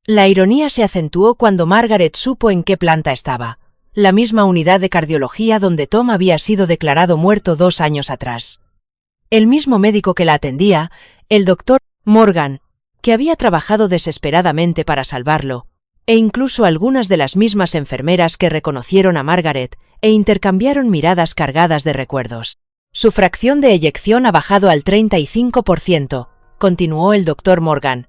[SPEAKER 1] La ironía se acentuó cuando Margaret supo en qué planta estaba. La misma unidad de cardiología donde Tom había sido declarado muerto 2 años atrás. El mismo médico que la atendía, el doctor Morgan, que había trabajado desesperadamente para salvarlo, e incluso algunas de las mismas enfermeras que reconocieron a Margaret e intercambiaron miradas cargadas de recuerdos. Su fracción de eyección ha bajado al 35%, continuó el doctor Morgan.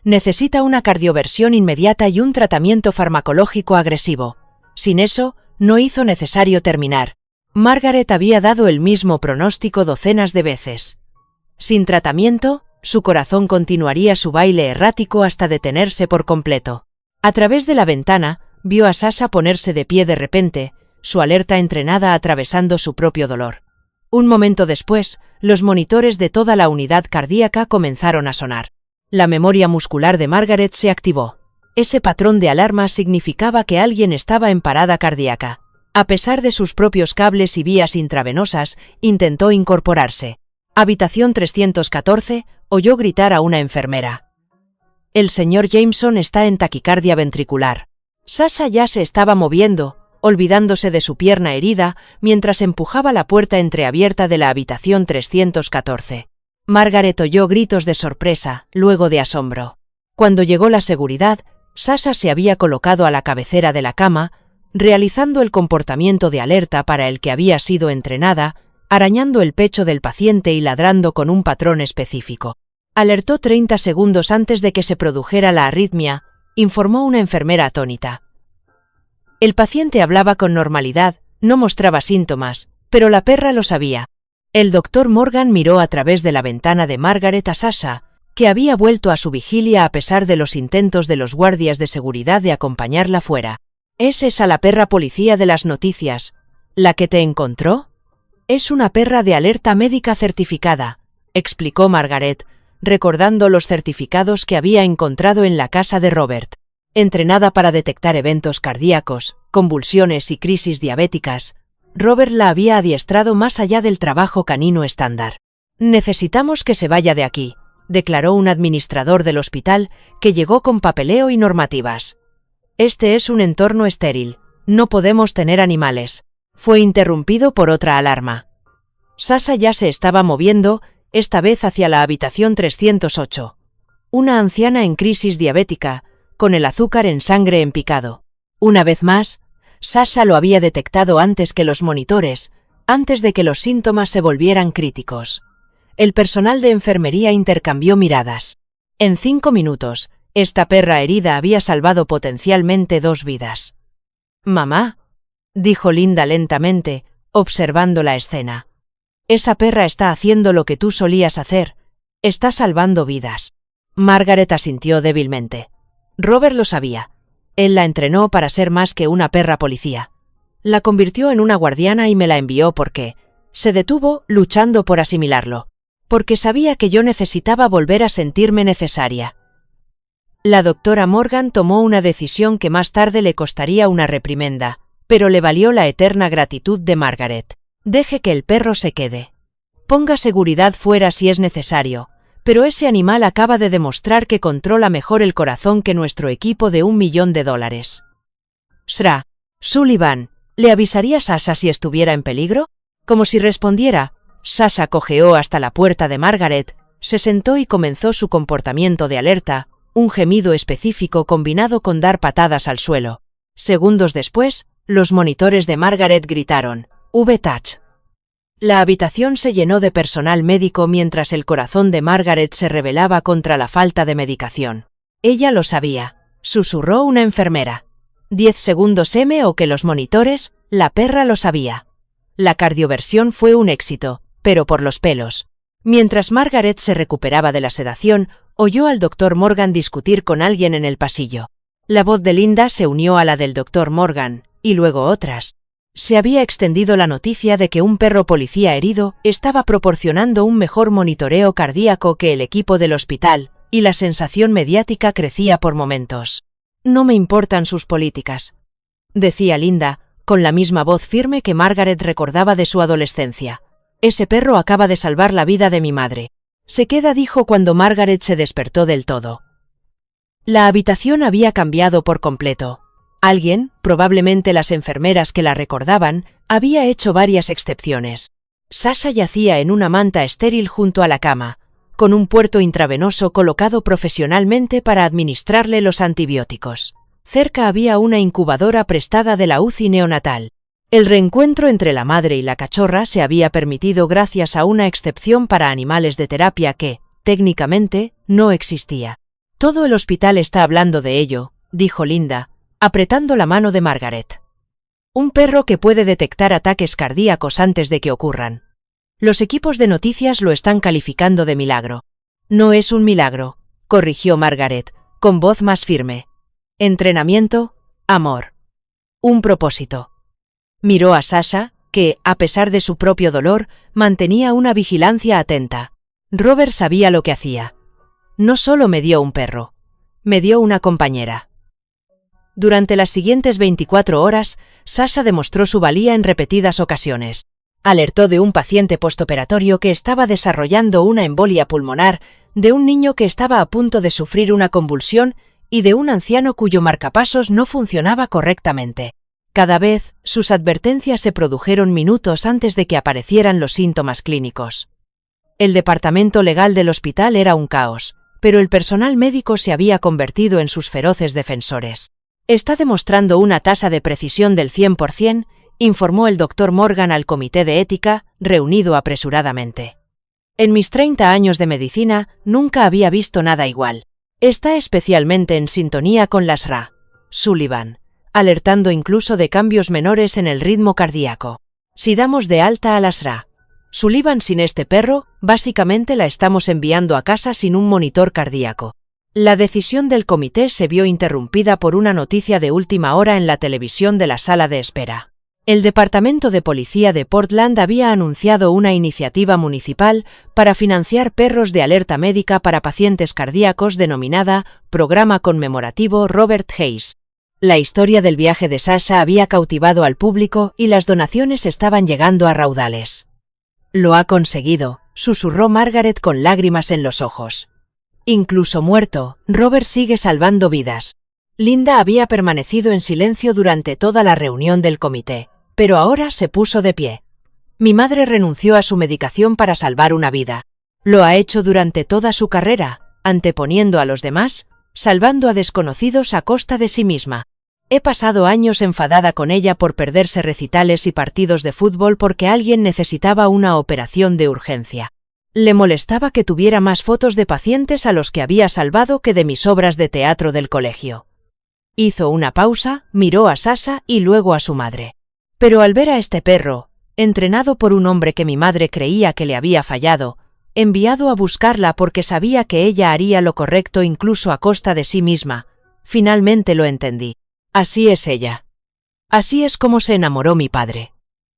[SPEAKER 1] Necesita una cardioversión inmediata y un tratamiento farmacológico agresivo. Sin eso, no hizo necesario terminar. Margaret había dado el mismo pronóstico docenas de veces. Sin tratamiento, su corazón continuaría su baile errático hasta detenerse por completo. A través de la ventana, vio a Sasha ponerse de pie de repente, su alerta entrenada atravesando su propio dolor. Un momento después, los monitores de toda la unidad cardíaca comenzaron a sonar. La memoria muscular de Margaret se activó. Ese patrón de alarma significaba que alguien estaba en parada cardíaca. A pesar de sus propios cables y vías intravenosas, intentó incorporarse. Habitación 314, oyó gritar a una enfermera. El señor Jameson está en taquicardia ventricular. Sasha ya se estaba moviendo, olvidándose de su pierna herida, mientras empujaba la puerta entreabierta de la habitación 314. Margaret oyó gritos de sorpresa, luego de asombro. Cuando llegó la seguridad, Sasha se había colocado a la cabecera de la cama, realizando el comportamiento de alerta para el que había sido entrenada, arañando el pecho del paciente y ladrando con un patrón específico. Alertó 30 segundos antes de que se produjera la arritmia, informó una enfermera atónita. El paciente hablaba con normalidad, no mostraba síntomas, pero la perra lo sabía. El doctor Morgan miró a través de la ventana de Margaret a Sasha, que había vuelto a su vigilia a pesar de los intentos de los guardias de seguridad de acompañarla fuera. ¿Es esa la perra policía de las noticias? ¿La que te encontró? Es una perra de alerta médica certificada, explicó Margaret, recordando los certificados que había encontrado en la casa de Robert. Entrenada para detectar eventos cardíacos, convulsiones y crisis diabéticas, Robert la había adiestrado más allá del trabajo canino estándar. Necesitamos que se vaya de aquí, declaró un administrador del hospital que llegó con papeleo y normativas. Este es un entorno estéril, no podemos tener animales. Fue interrumpido por otra alarma. Sasha ya se estaba moviendo, esta vez hacia la habitación 308. Una anciana en crisis diabética, con el azúcar en sangre en picado. Una vez más, Sasha lo había detectado antes que los monitores, antes de que los síntomas se volvieran críticos. El personal de enfermería intercambió miradas. En 5 minutos, esta perra herida había salvado potencialmente 2 vidas. «Mamá», dijo Linda lentamente, observando la escena. «Esa perra está haciendo lo que tú solías hacer, está salvando vidas». Margaret asintió débilmente. Robert lo sabía. Él la entrenó para ser más que una perra policía. La convirtió en una guardiana y me la envió porque se detuvo luchando por asimilarlo. Porque sabía que yo necesitaba volver a sentirme necesaria. La doctora Morgan tomó una decisión que más tarde le costaría una reprimenda, pero le valió la eterna gratitud de Margaret. Deje que el perro se quede. Ponga seguridad fuera si es necesario, pero ese animal acaba de demostrar que controla mejor el corazón que nuestro equipo de $1 millón. Shra. Sullivan, ¿le avisaría Sasha si estuviera en peligro? Como si respondiera, Sasha cojeó hasta la puerta de Margaret, se sentó y comenzó su comportamiento de alerta, un gemido específico combinado con dar patadas al suelo. Segundos después, los monitores de Margaret gritaron, V-Touch. La habitación se llenó de personal médico mientras el corazón de Margaret se rebelaba contra la falta de medicación. Ella lo sabía, susurró una enfermera. 10 segundos o que los monitores, la perra lo sabía. La cardioversión fue un éxito, pero por los pelos. Mientras Margaret se recuperaba de la sedación, oyó al Dr. Morgan discutir con alguien en el pasillo. La voz de Linda se unió a la del Dr. Morgan, y luego otras. Se había extendido la noticia de que un perro policía herido estaba proporcionando un mejor monitoreo cardíaco que el equipo del hospital, y la sensación mediática crecía por momentos. No me importan sus políticas, decía Linda, con la misma voz firme que Margaret recordaba de su adolescencia. Ese perro acaba de salvar la vida de mi madre. Se queda, dijo cuando Margaret se despertó del todo. La habitación había cambiado por completo. Alguien, probablemente las enfermeras que la recordaban, había hecho varias excepciones. Sasha yacía en una manta estéril junto a la cama, con un puerto intravenoso colocado profesionalmente para administrarle los antibióticos. Cerca había una incubadora prestada de la UCI neonatal. El reencuentro entre la madre y la cachorra se había permitido gracias a una excepción para animales de terapia que, técnicamente, no existía. Todo el hospital está hablando de ello, dijo Linda, apretando la mano de Margaret. Un perro que puede detectar ataques cardíacos antes de que ocurran. Los equipos de noticias lo están calificando de milagro. No es un milagro, corrigió Margaret, con voz más firme. Entrenamiento, amor. Un propósito. Miró a Sasha, que, a pesar de su propio dolor, mantenía una vigilancia atenta. Robert sabía lo que hacía. No solo me dio un perro, me dio una compañera. Durante las siguientes 24 horas, Sasha demostró su valía en repetidas ocasiones. Alertó de un paciente postoperatorio que estaba desarrollando una embolia pulmonar, de un niño que estaba a punto de sufrir una convulsión y de un anciano cuyo marcapasos no funcionaba correctamente. Cada vez, sus advertencias se produjeron minutos antes de que aparecieran los síntomas clínicos. El departamento legal del hospital era un caos, pero el personal médico se había convertido en sus feroces defensores. Está demostrando una tasa de precisión del 100%, informó el Dr. Morgan al comité de ética, reunido apresuradamente. En mis 30 años de medicina, nunca había visto nada igual. Está especialmente en sintonía con las Shra. Sullivan, alertando incluso de cambios menores en el ritmo cardíaco. Si damos de alta a las Shra. Sullivan sin este perro, básicamente la estamos enviando a casa sin un monitor cardíaco. La decisión del comité se vio interrumpida por una noticia de última hora en la televisión de la sala de espera. El Departamento de Policía de Portland había anunciado una iniciativa municipal para financiar perros de alerta médica para pacientes cardíacos denominada Programa Conmemorativo Robert Hayes. La historia del viaje de Sasha había cautivado al público y las donaciones estaban llegando a raudales. Lo ha conseguido, susurró Margaret con lágrimas en los ojos. Incluso muerto, Robert sigue salvando vidas. Linda había permanecido en silencio durante toda la reunión del comité, pero ahora se puso de pie. Mi madre renunció a su medicación para salvar una vida. Lo ha hecho durante toda su carrera, anteponiendo a los demás, salvando a desconocidos a costa de sí misma. He pasado años enfadada con ella por perderse recitales y partidos de fútbol porque alguien necesitaba una operación de urgencia. Le molestaba que tuviera más fotos de pacientes a los que había salvado que de mis obras de teatro del colegio. Hizo una pausa, miró a Sasha y luego a su madre. Pero al ver a este perro, entrenado por un hombre que mi madre creía que le había fallado, enviado a buscarla porque sabía que ella haría lo correcto incluso a costa de sí misma, finalmente lo entendí. Así es ella. Así es como se enamoró mi padre.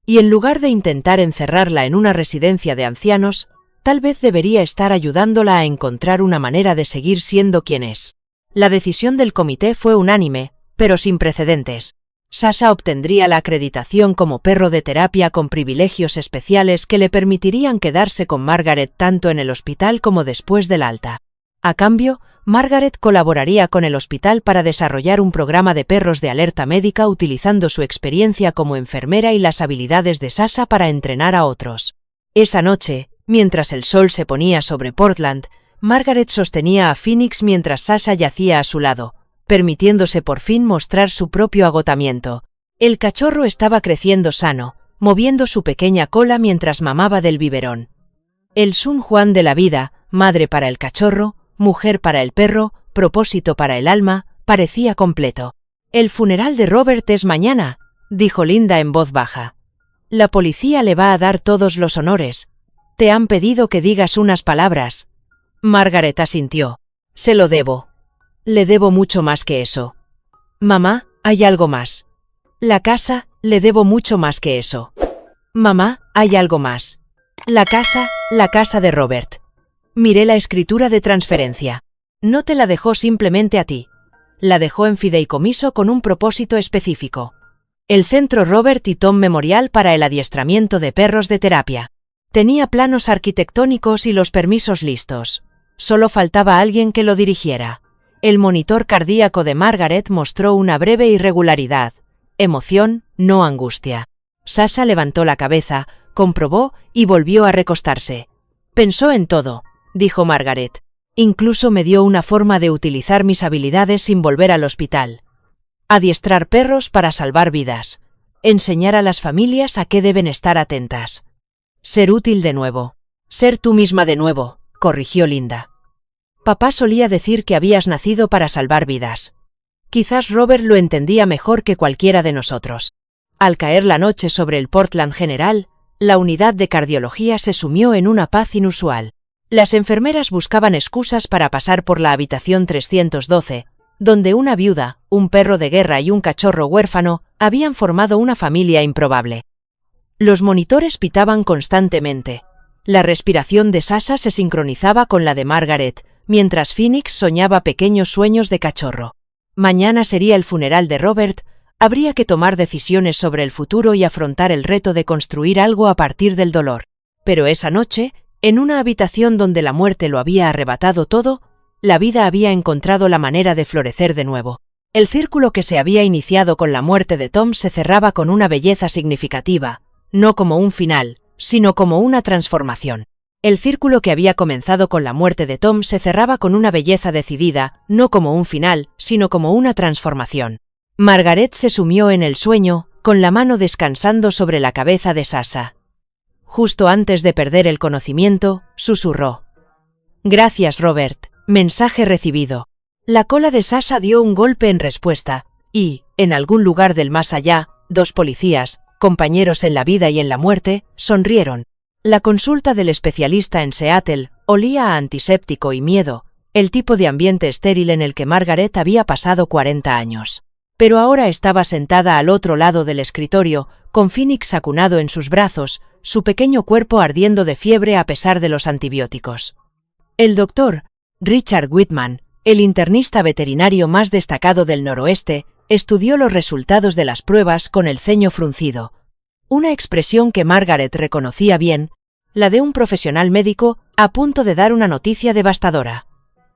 [SPEAKER 1] Y en lugar de intentar encerrarla en una residencia de ancianos, tal vez debería estar ayudándola a encontrar una manera de seguir siendo quien es. La decisión del comité fue unánime, pero sin precedentes. Sasha obtendría la acreditación como perro de terapia con privilegios especiales que le permitirían quedarse con Margaret tanto en el hospital como después del alta. A cambio, Margaret colaboraría con el hospital para desarrollar un programa de perros de alerta médica utilizando su experiencia como enfermera y las habilidades de Sasha para entrenar a otros. Esa noche, mientras el sol se ponía sobre Portland, Margaret sostenía a Phoenix mientras Sasha yacía a su lado, permitiéndose por fin mostrar su propio agotamiento. El cachorro estaba creciendo sano, moviendo su pequeña cola mientras mamaba del biberón. El Sun Juan de la vida, madre para el cachorro, mujer para el perro, propósito para el alma, parecía completo. «El funeral de Robert es mañana», dijo Linda en voz baja. «La policía le va a dar todos los honores. Te han pedido que digas unas palabras». Margaret asintió. «Se lo debo. Le debo mucho más que eso. Mamá, hay algo más. La casa, le debo mucho más que eso. Mamá, hay algo más. La casa de Robert. Miré la escritura de transferencia. No te la dejó simplemente a ti. La dejó en fideicomiso con un propósito específico. El Centro Robert y Tom Memorial para el adiestramiento de perros de terapia. Tenía planos arquitectónicos y los permisos listos. Solo faltaba alguien que lo dirigiera. El monitor cardíaco de Margaret mostró una breve irregularidad. Emoción, no angustia. Sasha levantó la cabeza, comprobó y volvió a recostarse. «Pensó en todo», dijo Margaret. «Incluso me dio una forma de utilizar mis habilidades sin volver al hospital. Adiestrar perros para salvar vidas. Enseñar a las familias a qué deben estar atentas. Ser útil de nuevo. Ser tú misma de nuevo», corrigió Linda. «Papá solía decir que habías nacido para salvar vidas». Quizás Robert lo entendía mejor que cualquiera de nosotros. Al caer la noche sobre el Portland General, la unidad de cardiología se sumió en una paz inusual. Las enfermeras buscaban excusas para pasar por la habitación 312, donde una viuda, un perro de guerra y un cachorro huérfano habían formado una familia improbable. Los monitores pitaban constantemente. La respiración de Sasha se sincronizaba con la de Margaret, mientras Phoenix soñaba pequeños sueños de cachorro. Mañana sería el funeral de Robert, habría que tomar decisiones sobre el futuro y afrontar el reto de construir algo a partir del dolor. Pero esa noche, en una habitación donde la muerte lo había arrebatado todo, la vida había encontrado la manera de florecer de nuevo. El círculo que se había iniciado con la muerte de Tom se cerraba con una belleza significativa, no como un final, sino como una transformación. El círculo que había comenzado con la muerte de Tom se cerraba con una belleza decidida, no como un final, sino como una transformación. Margaret se sumió en el sueño, con la mano descansando sobre la cabeza de Sasha. Justo antes de perder el conocimiento, susurró. «Gracias, Robert. Mensaje recibido». La cola de Sasha dio un golpe en respuesta, y, en algún lugar del más allá, dos policías, compañeros en la vida y en la muerte, sonrieron. La consulta del especialista en Seattle olía a antiséptico y miedo, el tipo de ambiente estéril en el que Margaret había pasado 40 años. Pero ahora estaba sentada al otro lado del escritorio, con Phoenix acunado en sus brazos, su pequeño cuerpo ardiendo de fiebre a pesar de los antibióticos. El doctor, Richard Whitman, el internista veterinario más destacado del noroeste, estudió los resultados de las pruebas con el ceño fruncido. Una expresión que Margaret reconocía bien, la de un profesional médico a punto de dar una noticia devastadora.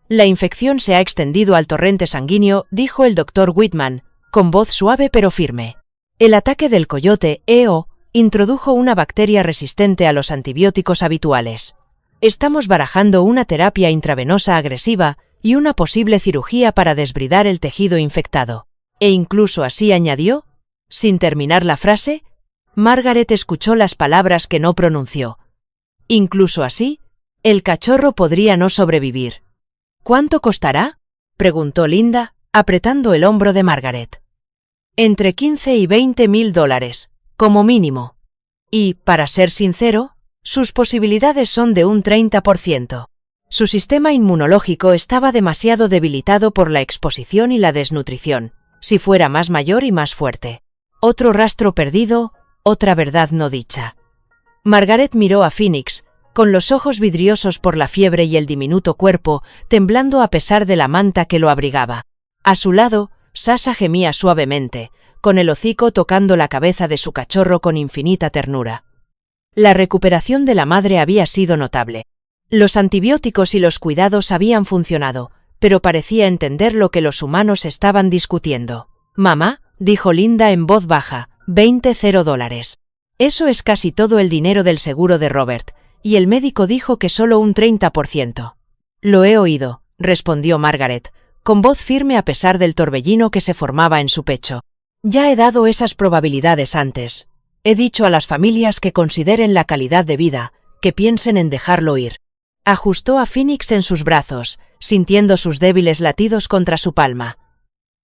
[SPEAKER 1] «La infección se ha extendido al torrente sanguíneo», dijo el doctor Whitman, con voz suave pero firme. «El ataque del coyote EO introdujo una bacteria resistente a los antibióticos habituales. Estamos barajando una terapia intravenosa agresiva y una posible cirugía para desbridar el tejido infectado». E incluso así añadió, sin terminar la frase, Margaret escuchó las palabras que no pronunció. «Incluso así, el cachorro podría no sobrevivir». «¿Cuánto costará?», preguntó Linda, apretando el hombro de Margaret. «Entre 15 y 20.000 dólares, como mínimo. Y, para ser sincero, sus posibilidades son de un 30%. Su sistema inmunológico estaba demasiado debilitado por la exposición y la desnutrición, si fuera más mayor y más fuerte. Otro rastro perdido, otra verdad no dicha». Margaret miró a Phoenix, con los ojos vidriosos por la fiebre y el diminuto cuerpo temblando a pesar de la manta que lo abrigaba. A su lado, Sasha gemía suavemente, con el hocico tocando la cabeza de su cachorro con infinita ternura. La recuperación de la madre había sido notable. Los antibióticos y los cuidados habían funcionado, pero parecía entender lo que los humanos estaban discutiendo. «Mamá», dijo Linda en voz baja, $20. Eso es casi todo el dinero del seguro de Robert, y el médico dijo que solo un 30%. «Lo he oído», respondió Margaret, con voz firme a pesar del torbellino que se formaba en su pecho. «Ya he dado esas probabilidades antes. He dicho a las familias que consideren la calidad de vida, que piensen en dejarlo ir». Ajustó a Phoenix en sus brazos, sintiendo sus débiles latidos contra su palma.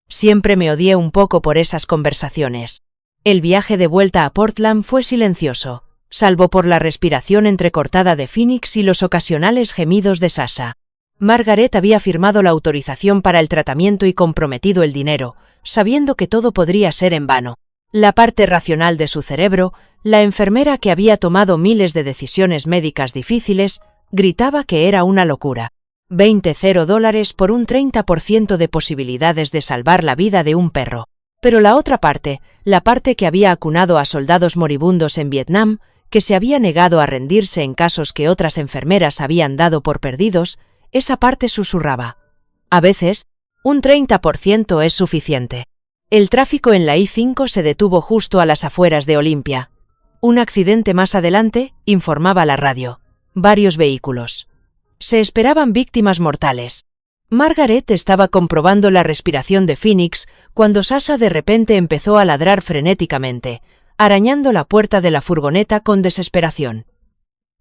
[SPEAKER 1] Siempre me odié un poco por esas conversaciones. El viaje de vuelta a Portland fue silencioso, salvo por la respiración entrecortada de Phoenix y los ocasionales gemidos de Sasha. Margaret había firmado la autorización para el tratamiento y comprometido el dinero, sabiendo que todo podría ser en vano. La parte racional de su cerebro, la enfermera que había tomado miles de decisiones médicas difíciles, gritaba que era una locura. $20 por un 30% de posibilidades de salvar la vida de un perro. Pero la otra parte, la parte que había acunado a soldados moribundos en Vietnam, que se había negado a rendirse en casos que otras enfermeras habían dado por perdidos, esa parte susurraba: a veces, un 30% es suficiente. El tráfico en la I-5 se detuvo justo a las afueras de Olympia. Un accidente más adelante, informaba la radio. Varios vehículos. Se esperaban víctimas mortales. Margaret estaba comprobando la respiración de Phoenix cuando Sasha de repente empezó a ladrar frenéticamente, arañando la puerta de la furgoneta con desesperación.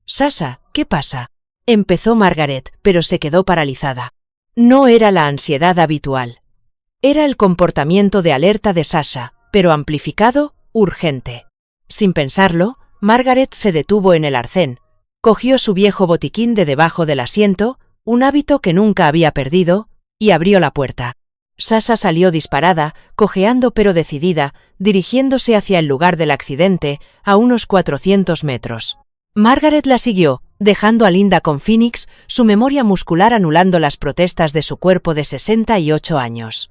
[SPEAKER 1] «Sasha, ¿qué pasa?», empezó Margaret, pero se quedó paralizada. No era la ansiedad habitual. Era el comportamiento de alerta de Sasha, pero amplificado, urgente. Sin pensarlo, Margaret se detuvo en el arcén. Cogió su viejo botiquín de debajo del asiento, un hábito que nunca había perdido, y abrió la puerta. Sasha salió disparada, cojeando pero decidida, dirigiéndose hacia el lugar del accidente, a unos 400 metros. Margaret la siguió, dejando a Linda con Phoenix, su memoria muscular anulando las protestas de su cuerpo de 68 años.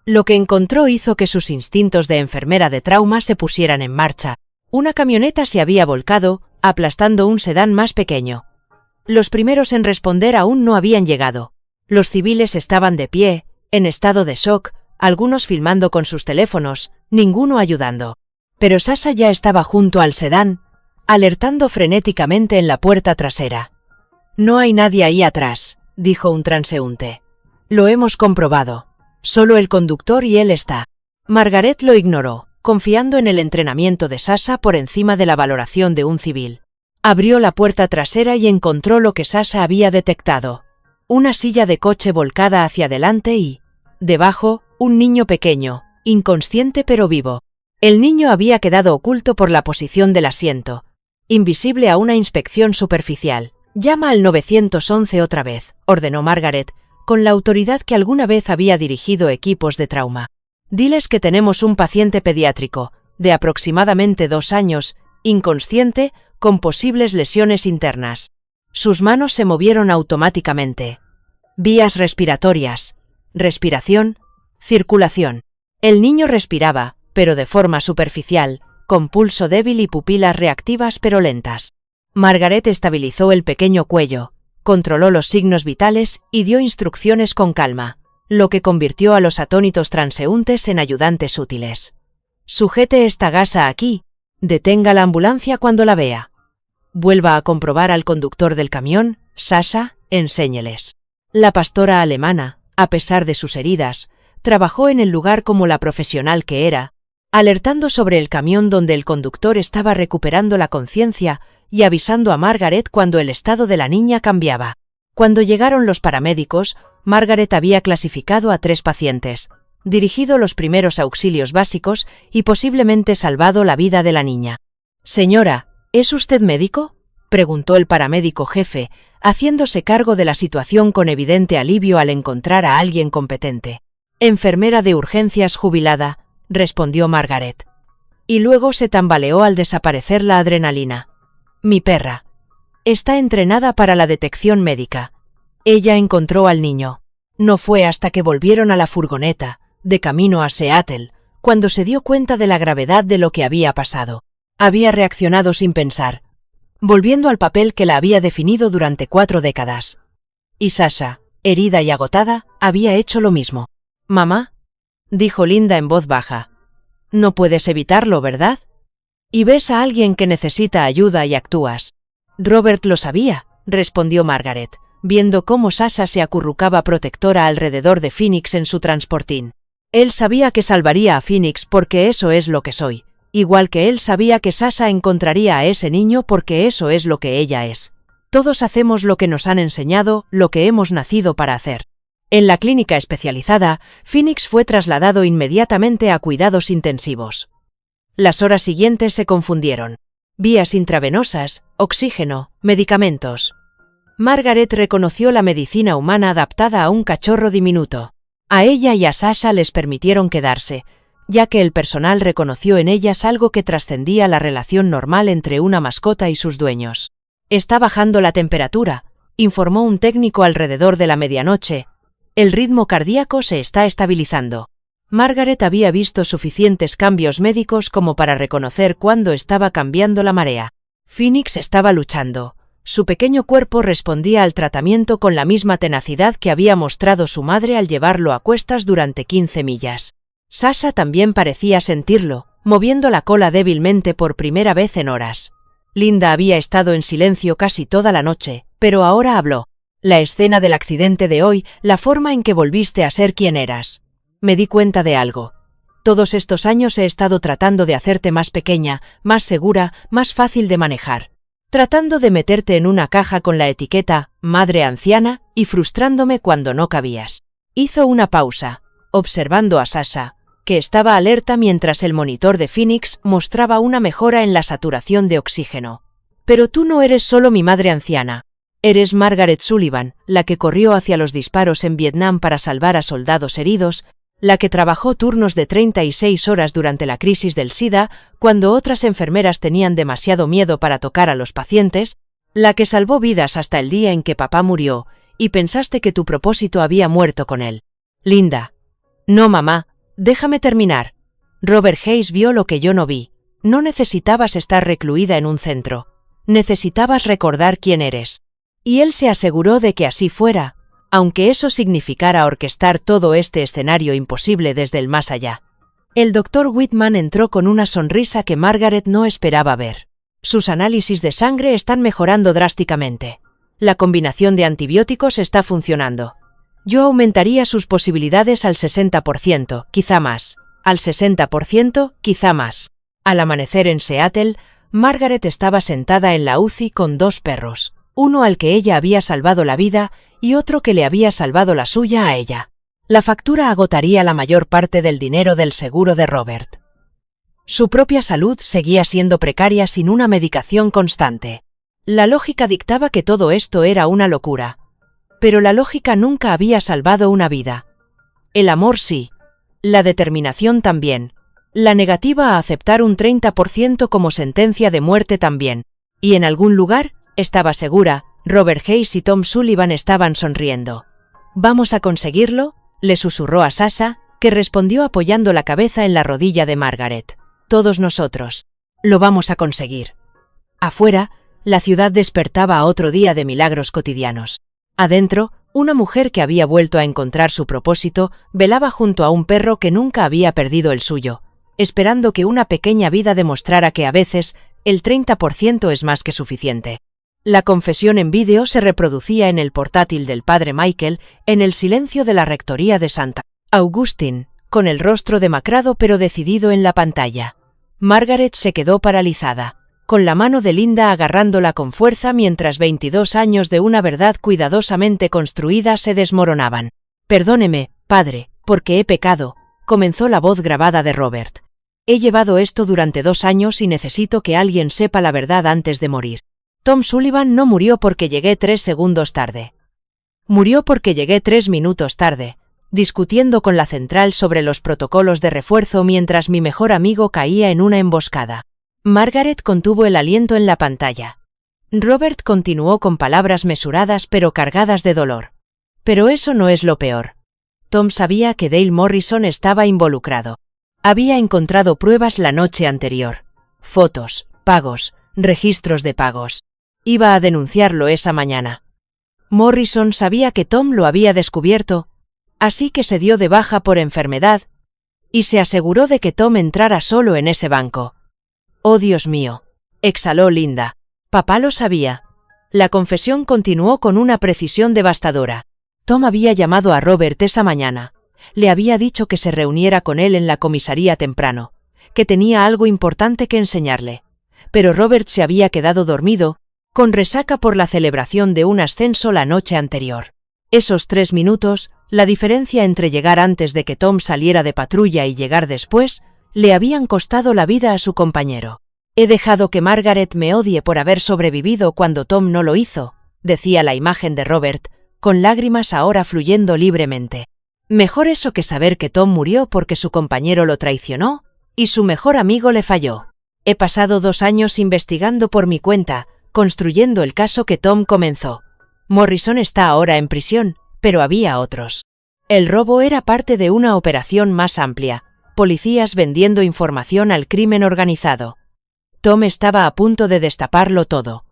[SPEAKER 1] Lo que encontró hizo que sus instintos de enfermera de trauma se pusieran en marcha. Una camioneta se había volcado, aplastando un sedán más pequeño. Los primeros en responder aún no habían llegado. Los civiles estaban de pie, en estado de shock, algunos filmando con sus teléfonos, ninguno ayudando. Pero Sasha ya estaba junto al sedán, alertando frenéticamente en la puerta trasera. «No hay nadie ahí atrás», dijo un transeúnte. «Lo hemos comprobado. Solo el conductor y él está». Margaret lo ignoró, confiando en el entrenamiento de Sasha por encima de la valoración de un civil. Abrió la puerta trasera y encontró lo que Sasha había detectado. Una silla de coche volcada hacia adelante y, debajo, un niño pequeño, inconsciente pero vivo. El niño había quedado oculto por la posición del asiento, invisible a una inspección superficial. «Llama al 911 otra vez», ordenó Margaret, con la autoridad que alguna vez había dirigido equipos de trauma. «Diles que tenemos un paciente pediátrico, de aproximadamente 2 años, inconsciente, con posibles lesiones internas». Sus manos se movieron automáticamente. Vías respiratorias, respiración, circulación. El niño respiraba, pero de forma superficial, con pulso débil y pupilas reactivas pero lentas. Margaret estabilizó el pequeño cuello, controló los signos vitales y dio instrucciones con calma, lo que convirtió a los atónitos transeúntes en ayudantes útiles. «Sujete esta gasa aquí. Detenga la ambulancia cuando la vea. Vuelva a comprobar al conductor del camión, Sasha, enséñeles». La pastora alemana, a pesar de sus heridas, trabajó en el lugar como la profesional que era, alertando sobre el camión donde el conductor estaba recuperando la conciencia y avisando a Margaret cuando el estado de la niña cambiaba. Cuando llegaron los paramédicos, Margaret había clasificado a 3 pacientes, dirigido los primeros auxilios básicos y posiblemente salvado la vida de la niña. «Señora, ¿es usted médico?», preguntó el paramédico jefe, haciéndose cargo de la situación con evidente alivio al encontrar a alguien competente. «Enfermera de urgencias jubilada», respondió Margaret. Y luego se tambaleó al desaparecer la adrenalina. «Mi perra. Está entrenada para la detección médica. Ella encontró al niño. No fue hasta que volvieron a la furgoneta, de camino a Seattle, cuando se dio cuenta de la gravedad de lo que había pasado. Había reaccionado sin pensar, volviendo al papel que la había definido durante 4 décadas. Y Sasha, herida y agotada, había hecho lo mismo. «Mamá», dijo Linda en voz baja, «no puedes evitarlo, ¿verdad? Y ves a alguien que necesita ayuda y actúas». «Robert lo sabía», respondió Margaret, viendo cómo Sasha se acurrucaba protectora alrededor de Phoenix en su transportín. «Él sabía que salvaría a Phoenix porque eso es lo que soy, igual que él sabía que Sasha encontraría a ese niño porque eso es lo que ella es. Todos hacemos lo que nos han enseñado, lo que hemos nacido para hacer». En la clínica especializada, Phoenix fue trasladado inmediatamente a cuidados intensivos. Las horas siguientes se confundieron. Vías intravenosas, oxígeno, medicamentos. Margaret reconoció la medicina humana adaptada a un cachorro diminuto. A ella y a Sasha les permitieron quedarse, ya que el personal reconoció en ellas algo que trascendía la relación normal entre una mascota y sus dueños. «Está bajando la temperatura», informó un técnico alrededor de la medianoche. «El ritmo cardíaco se está estabilizando». Margaret había visto suficientes cambios médicos como para reconocer cuándo estaba cambiando la marea. Phoenix estaba luchando. Su pequeño cuerpo respondía al tratamiento con la misma tenacidad que había mostrado su madre al llevarlo a cuestas durante 15 millas. Sasha también parecía sentirlo, moviendo la cola débilmente por primera vez en horas. Linda había estado en silencio casi toda la noche, pero ahora habló. «La escena del accidente de hoy, la forma en que volviste a ser quien eras. Me di cuenta de algo. Todos estos años he estado tratando de hacerte más pequeña, más segura, más fácil de manejar. Tratando de meterte en una caja con la etiqueta «madre anciana» y frustrándome cuando no cabías». Hizo una pausa, observando a Sasha, que estaba alerta mientras el monitor de Phoenix mostraba una mejora en la saturación de oxígeno. «Pero tú no eres solo mi madre anciana. Eres Margaret Sullivan, la que corrió hacia los disparos en Vietnam para salvar a soldados heridos, la que trabajó turnos de 36 horas durante la crisis del SIDA, cuando otras enfermeras tenían demasiado miedo para tocar a los pacientes, la que salvó vidas hasta el día en que papá murió, y pensaste que tu propósito había muerto con él». «Linda». «No, mamá, déjame terminar. Robert Hayes vio lo que yo no vi. No necesitabas estar recluida en un centro. Necesitabas recordar quién eres. Y él se aseguró de que así fuera, aunque eso significara orquestar todo este escenario imposible desde el más allá». El doctor Whitman entró con una sonrisa que Margaret no esperaba ver. «Sus análisis de sangre están mejorando drásticamente. La combinación de antibióticos está funcionando. Yo aumentaría sus posibilidades al 60%, quizá más. Al 60%, quizá más». Al amanecer en Seattle, Margaret estaba sentada en la UCI con 2 perros. Uno al que ella había salvado la vida y otro que le había salvado la suya a ella. La factura agotaría la mayor parte del dinero del seguro de Robert. Su propia salud seguía siendo precaria sin una medicación constante. La lógica dictaba que todo esto era una locura. Pero la lógica nunca había salvado una vida. El amor sí. La determinación también. La negativa a aceptar un 30% como sentencia de muerte también. Y en algún lugar, estaba segura, Robert Hayes y Tom Sullivan estaban sonriendo. «¿Vamos a conseguirlo?», le susurró a Sasha, que respondió apoyando la cabeza en la rodilla de Margaret. «Todos nosotros. Lo vamos a conseguir». Afuera, la ciudad despertaba a otro día de milagros cotidianos. Adentro, una mujer que había vuelto a encontrar su propósito velaba junto a un perro que nunca había perdido el suyo, esperando que una pequeña vida demostrara que a veces el 30% es más que suficiente. La confesión en vídeo se reproducía en el portátil del padre Michael en el silencio de la rectoría de Santa Augustine, con el rostro demacrado pero decidido en la pantalla. Margaret se quedó paralizada, con la mano de Linda agarrándola con fuerza mientras 22 años de una verdad cuidadosamente construida se desmoronaban. «Perdóneme, padre, porque he pecado», comenzó la voz grabada de Robert. «He llevado esto durante 2 años y necesito que alguien sepa la verdad antes de morir. Tom Sullivan no murió porque llegué 3 segundos tarde. Murió porque llegué 3 minutos tarde, discutiendo con la central sobre los protocolos de refuerzo mientras mi mejor amigo caía en una emboscada». Margaret contuvo el aliento en la pantalla. Robert continuó con palabras mesuradas pero cargadas de dolor. «Pero eso no es lo peor. Tom sabía que Dale Morrison estaba involucrado. Había encontrado pruebas la noche anterior. Fotos, pagos, registros de pagos. Iba a denunciarlo esa mañana. Morrison sabía que Tom lo había descubierto, así que se dio de baja por enfermedad y se aseguró de que Tom entrara solo en ese banco. «Oh, Dios mío», exhaló Linda. «Papá lo sabía». La confesión continuó con una precisión devastadora. Tom había llamado a Robert esa mañana. Le había dicho que se reuniera con él en la comisaría temprano, que tenía algo importante que enseñarle. Pero Robert se había quedado dormido, con resaca por la celebración de un ascenso la noche anterior. Esos 3 minutos, la diferencia entre llegar antes de que Tom saliera de patrulla y llegar después, le habían costado la vida a su compañero. «He dejado que Margaret me odie por haber sobrevivido cuando Tom no lo hizo», decía la imagen de Robert, con lágrimas ahora fluyendo libremente. Mejor eso que saber que Tom murió porque su compañero lo traicionó y su mejor amigo le falló. He pasado 2 años investigando por mi cuenta, construyendo el caso que Tom comenzó. Morrison está ahora en prisión, pero había otros. El robo era parte de una operación más amplia, policías vendiendo información al crimen organizado. Tom estaba a punto de destaparlo todo.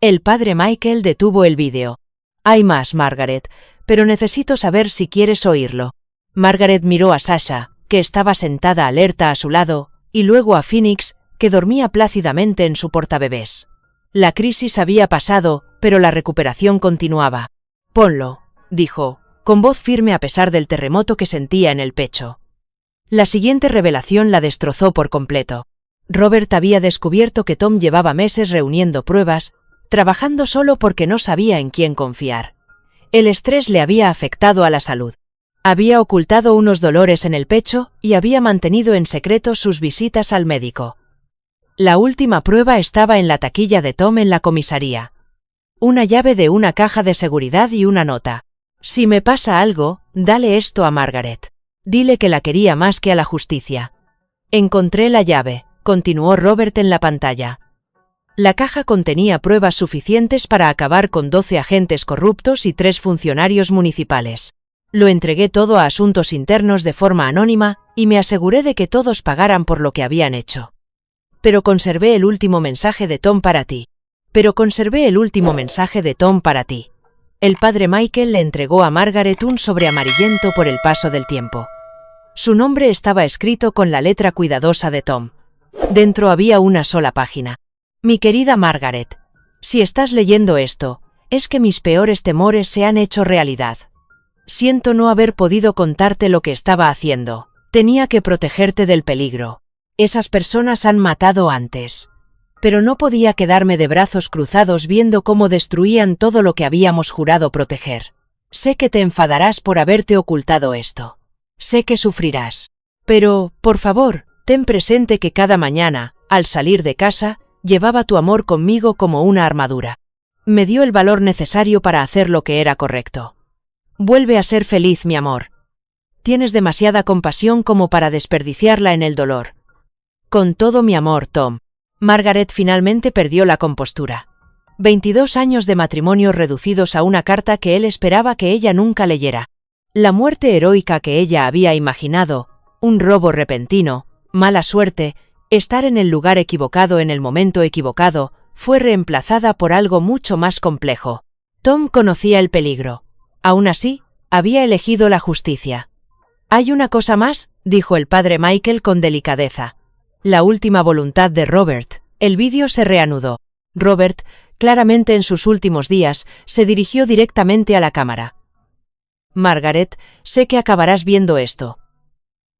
[SPEAKER 1] El padre Michael detuvo el vídeo. «Hay más, Margaret, pero necesito saber si quieres oírlo». Margaret miró a Sasha, que estaba sentada alerta a su lado, y luego a Phoenix, que dormía plácidamente en su portabebés. La crisis había pasado, pero la recuperación continuaba. «Ponlo», dijo, con voz firme a pesar del terremoto que sentía en el pecho. La siguiente revelación la destrozó por completo. Robert había descubierto que Tom llevaba meses reuniendo pruebas, trabajando solo porque no sabía en quién confiar. El estrés le había afectado a la salud. Había ocultado unos dolores en el pecho y había mantenido en secreto sus visitas al médico. La última prueba estaba en la taquilla de Tom en la comisaría. Una llave de una caja de seguridad y una nota. «Si me pasa algo, dale esto a Margaret. Dile que la quería más que a la justicia». «Encontré la llave», continuó Robert en la pantalla. La caja contenía pruebas suficientes para acabar con 12 agentes corruptos y 3 funcionarios municipales. Lo entregué todo a asuntos internos de forma anónima y me aseguré de que todos pagaran por lo que habían hecho. Pero conservé el último mensaje de Tom para ti. El padre Michael le entregó a Margaret un sobre amarillento por el paso del tiempo. Su nombre estaba escrito con la letra cuidadosa de Tom. Dentro había una sola página. «Mi querida Margaret, si estás leyendo esto, es que mis peores temores se han hecho realidad. Siento no haber podido contarte lo que estaba haciendo. Tenía que protegerte del peligro. Esas personas han matado antes. Pero no podía quedarme de brazos cruzados viendo cómo destruían todo lo que habíamos jurado proteger. Sé que te enfadarás por haberte ocultado esto. Sé que sufrirás. Pero, por favor, ten presente que cada mañana, al salir de casa, llevaba tu amor conmigo como una armadura. Me dio el valor necesario para hacer lo que era correcto. Vuelve a ser feliz, mi amor. Tienes demasiada compasión como para desperdiciarla en el dolor. Con todo mi amor, Tom». Margaret finalmente perdió la compostura. 22 años de matrimonio reducidos a una carta que él esperaba que ella nunca leyera. La muerte heroica que ella había imaginado, un robo repentino, mala suerte, estar en el lugar equivocado en el momento equivocado, fue reemplazada por algo mucho más complejo. Tom conocía el peligro. Aún así, había elegido la justicia. «Hay una cosa más», dijo el padre Michael con delicadeza. La última voluntad de Robert. El vídeo se reanudó. Robert, claramente en sus últimos días, se dirigió directamente a la cámara. «Margaret, sé que acabarás viendo esto.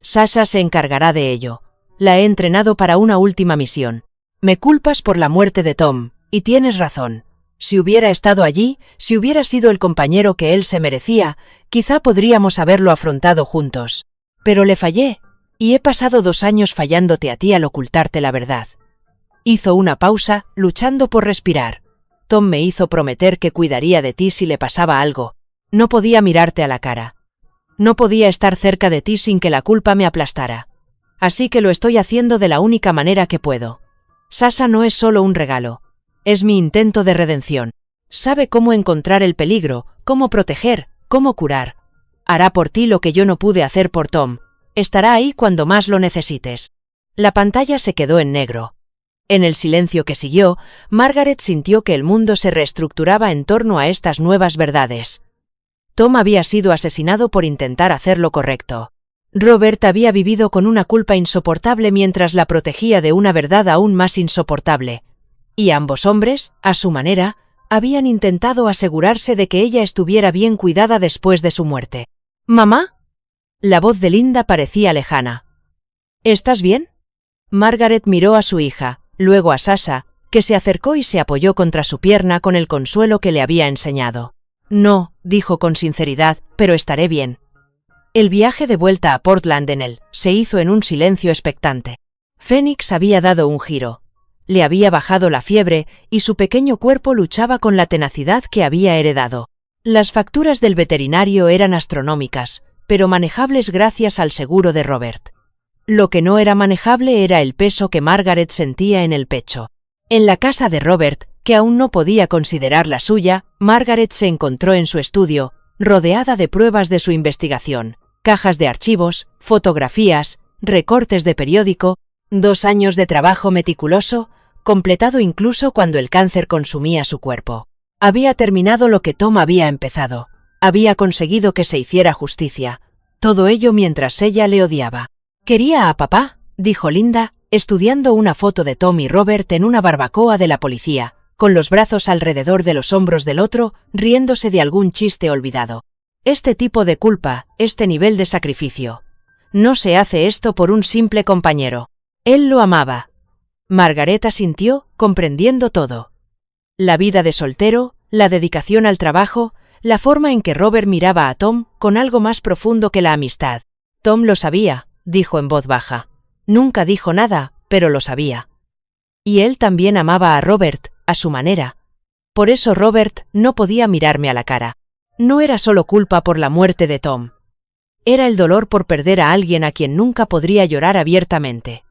[SPEAKER 1] Sasha se encargará de ello. La he entrenado para una última misión. Me culpas por la muerte de Tom, y tienes razón. Si hubiera estado allí, si hubiera sido el compañero que él se merecía, quizá podríamos haberlo afrontado juntos. Pero le fallé, y he pasado 2 años fallándote a ti al ocultarte la verdad». Hizo una pausa, luchando por respirar. «Tom me hizo prometer que cuidaría de ti si le pasaba algo. No podía mirarte a la cara. No podía estar cerca de ti sin que la culpa me aplastara. Así que lo estoy haciendo de la única manera que puedo. Sasha no es solo un regalo. Es mi intento de redención. Sabe cómo encontrar el peligro, cómo proteger, cómo curar. Hará por ti lo que yo no pude hacer por Tom. Estará ahí cuando más lo necesites. La pantalla se quedó en negro. En el silencio que siguió, Margaret sintió que el mundo se reestructuraba en torno a estas nuevas verdades. Tom había sido asesinado por intentar hacer lo correcto. Robert había vivido con una culpa insoportable mientras la protegía de una verdad aún más insoportable. Y ambos hombres, a su manera, habían intentado asegurarse de que ella estuviera bien cuidada después de su muerte. ¿Mamá? La voz de Linda parecía lejana. ¿Estás bien? Margaret miró a su hija, luego a Sasha, que se acercó y se apoyó contra su pierna con el consuelo que le había enseñado. No, dijo con sinceridad, pero estaré bien. El viaje de vuelta a Portland se hizo en un silencio expectante. Phoenix había dado un giro. Le había bajado la fiebre y su pequeño cuerpo luchaba con la tenacidad que había heredado. Las facturas del veterinario eran astronómicas, pero manejables gracias al seguro de Robert. Lo que no era manejable era el peso que Margaret sentía en el pecho. En la casa de Robert, que aún no podía considerar la suya, Margaret se encontró en su estudio, rodeada de pruebas de su investigación, cajas de archivos, fotografías, recortes de periódico, 2 años de trabajo meticuloso, completado incluso cuando el cáncer consumía su cuerpo. Había terminado lo que Tom había empezado. Había conseguido que se hiciera justicia. Todo ello mientras ella le odiaba. «Quería a papá», dijo Linda, estudiando una foto de Tom y Robert en una barbacoa de la policía, con los brazos alrededor de los hombros del otro, riéndose de algún chiste olvidado. Este tipo de culpa, este nivel de sacrificio. No se hace esto por un simple compañero. Él lo amaba. Margaret asintió, comprendiendo todo. La vida de soltero, la dedicación al trabajo, la forma en que Robert miraba a Tom con algo más profundo que la amistad. Tom lo sabía, dijo en voz baja. Nunca dijo nada, pero lo sabía. Y él también amaba a Robert, a su manera. Por eso Robert no podía mirarme a la cara. No era solo culpa por la muerte de Tom. Era el dolor por perder a alguien a quien nunca podría llorar abiertamente.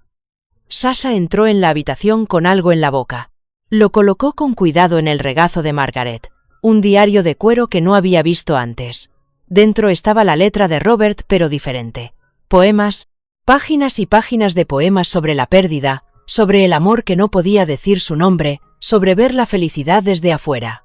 [SPEAKER 1] Sasha entró en la habitación con algo en la boca. Lo colocó con cuidado en el regazo de Margaret, un diario de cuero que no había visto antes. Dentro estaba la letra de Robert, pero diferente. Poemas, páginas y páginas de poemas sobre la pérdida, sobre el amor que no podía decir su nombre, sobre ver la felicidad desde afuera.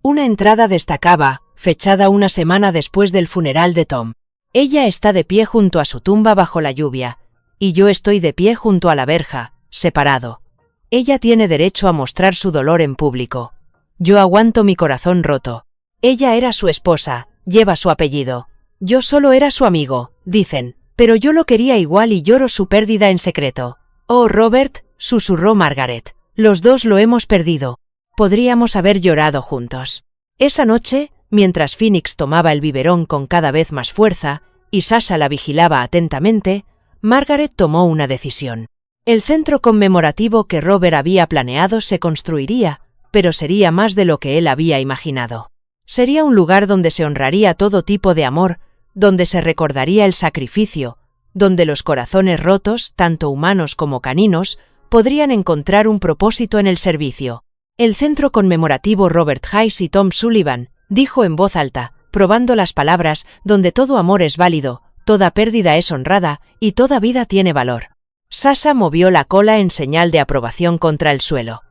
[SPEAKER 1] Una entrada destacaba, fechada una semana después del funeral de Tom. Ella está de pie junto a su tumba bajo la lluvia, y yo estoy de pie junto a la verja, separado. Ella tiene derecho a mostrar su dolor en público. Yo aguanto mi corazón roto. Ella era su esposa, lleva su apellido. Yo solo era su amigo, dicen, pero yo lo quería igual y lloro su pérdida en secreto. Oh, Robert, susurró Margaret. Los dos lo hemos perdido. Podríamos haber llorado juntos. Esa noche, mientras Phoenix tomaba el biberón con cada vez más fuerza, y Sasha la vigilaba atentamente, Margaret tomó una decisión. El centro conmemorativo que Robert había planeado se construiría, pero sería más de lo que él había imaginado. Sería un lugar donde se honraría todo tipo de amor, donde se recordaría el sacrificio, donde los corazones rotos, tanto humanos como caninos, podrían encontrar un propósito en el servicio. El centro conmemorativo Robert Hayes y Tom Sullivan, dijo en voz alta, probando las palabras, donde todo amor es válido, toda pérdida es honrada, y toda vida tiene valor. Sasha movió la cola en señal de aprobación contra el suelo.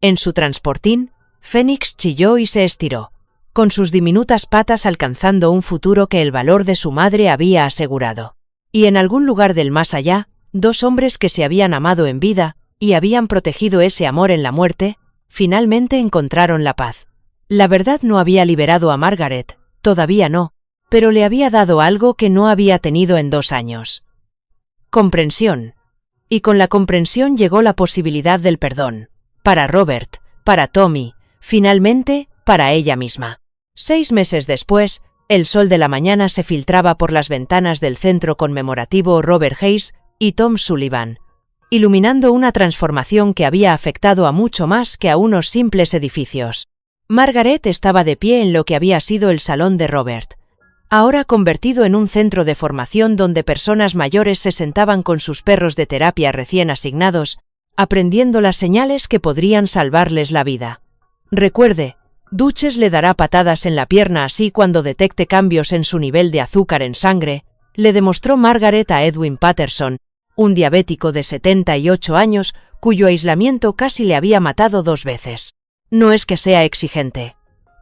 [SPEAKER 1] En su transportín, Phoenix chilló y se estiró, con sus diminutas patas alcanzando un futuro que el valor de su madre había asegurado. Y en algún lugar del más allá, 2 hombres que se habían amado en vida, y habían protegido ese amor en la muerte, finalmente encontraron la paz. La verdad no había liberado a Margaret, todavía no, pero le había dado algo que no había tenido en 2 años. Comprensión. Y con la comprensión llegó la posibilidad del perdón. Para Robert, para Tommy, finalmente, para ella misma. 6 meses después, el sol de la mañana se filtraba por las ventanas del centro conmemorativo Robert Hayes y Tom Sullivan, iluminando una transformación que había afectado a mucho más que a unos simples edificios. Margaret estaba de pie en lo que había sido el salón de Robert, ahora convertido en un centro de formación donde personas mayores se sentaban con sus perros de terapia recién asignados, aprendiendo las señales que podrían salvarles la vida. Recuerde, Duches le dará patadas en la pierna así cuando detecte cambios en su nivel de azúcar en sangre, le demostró Margaret a Edwin Patterson, un diabético de 78 años cuyo aislamiento casi le había matado 2 veces. No es que sea exigente.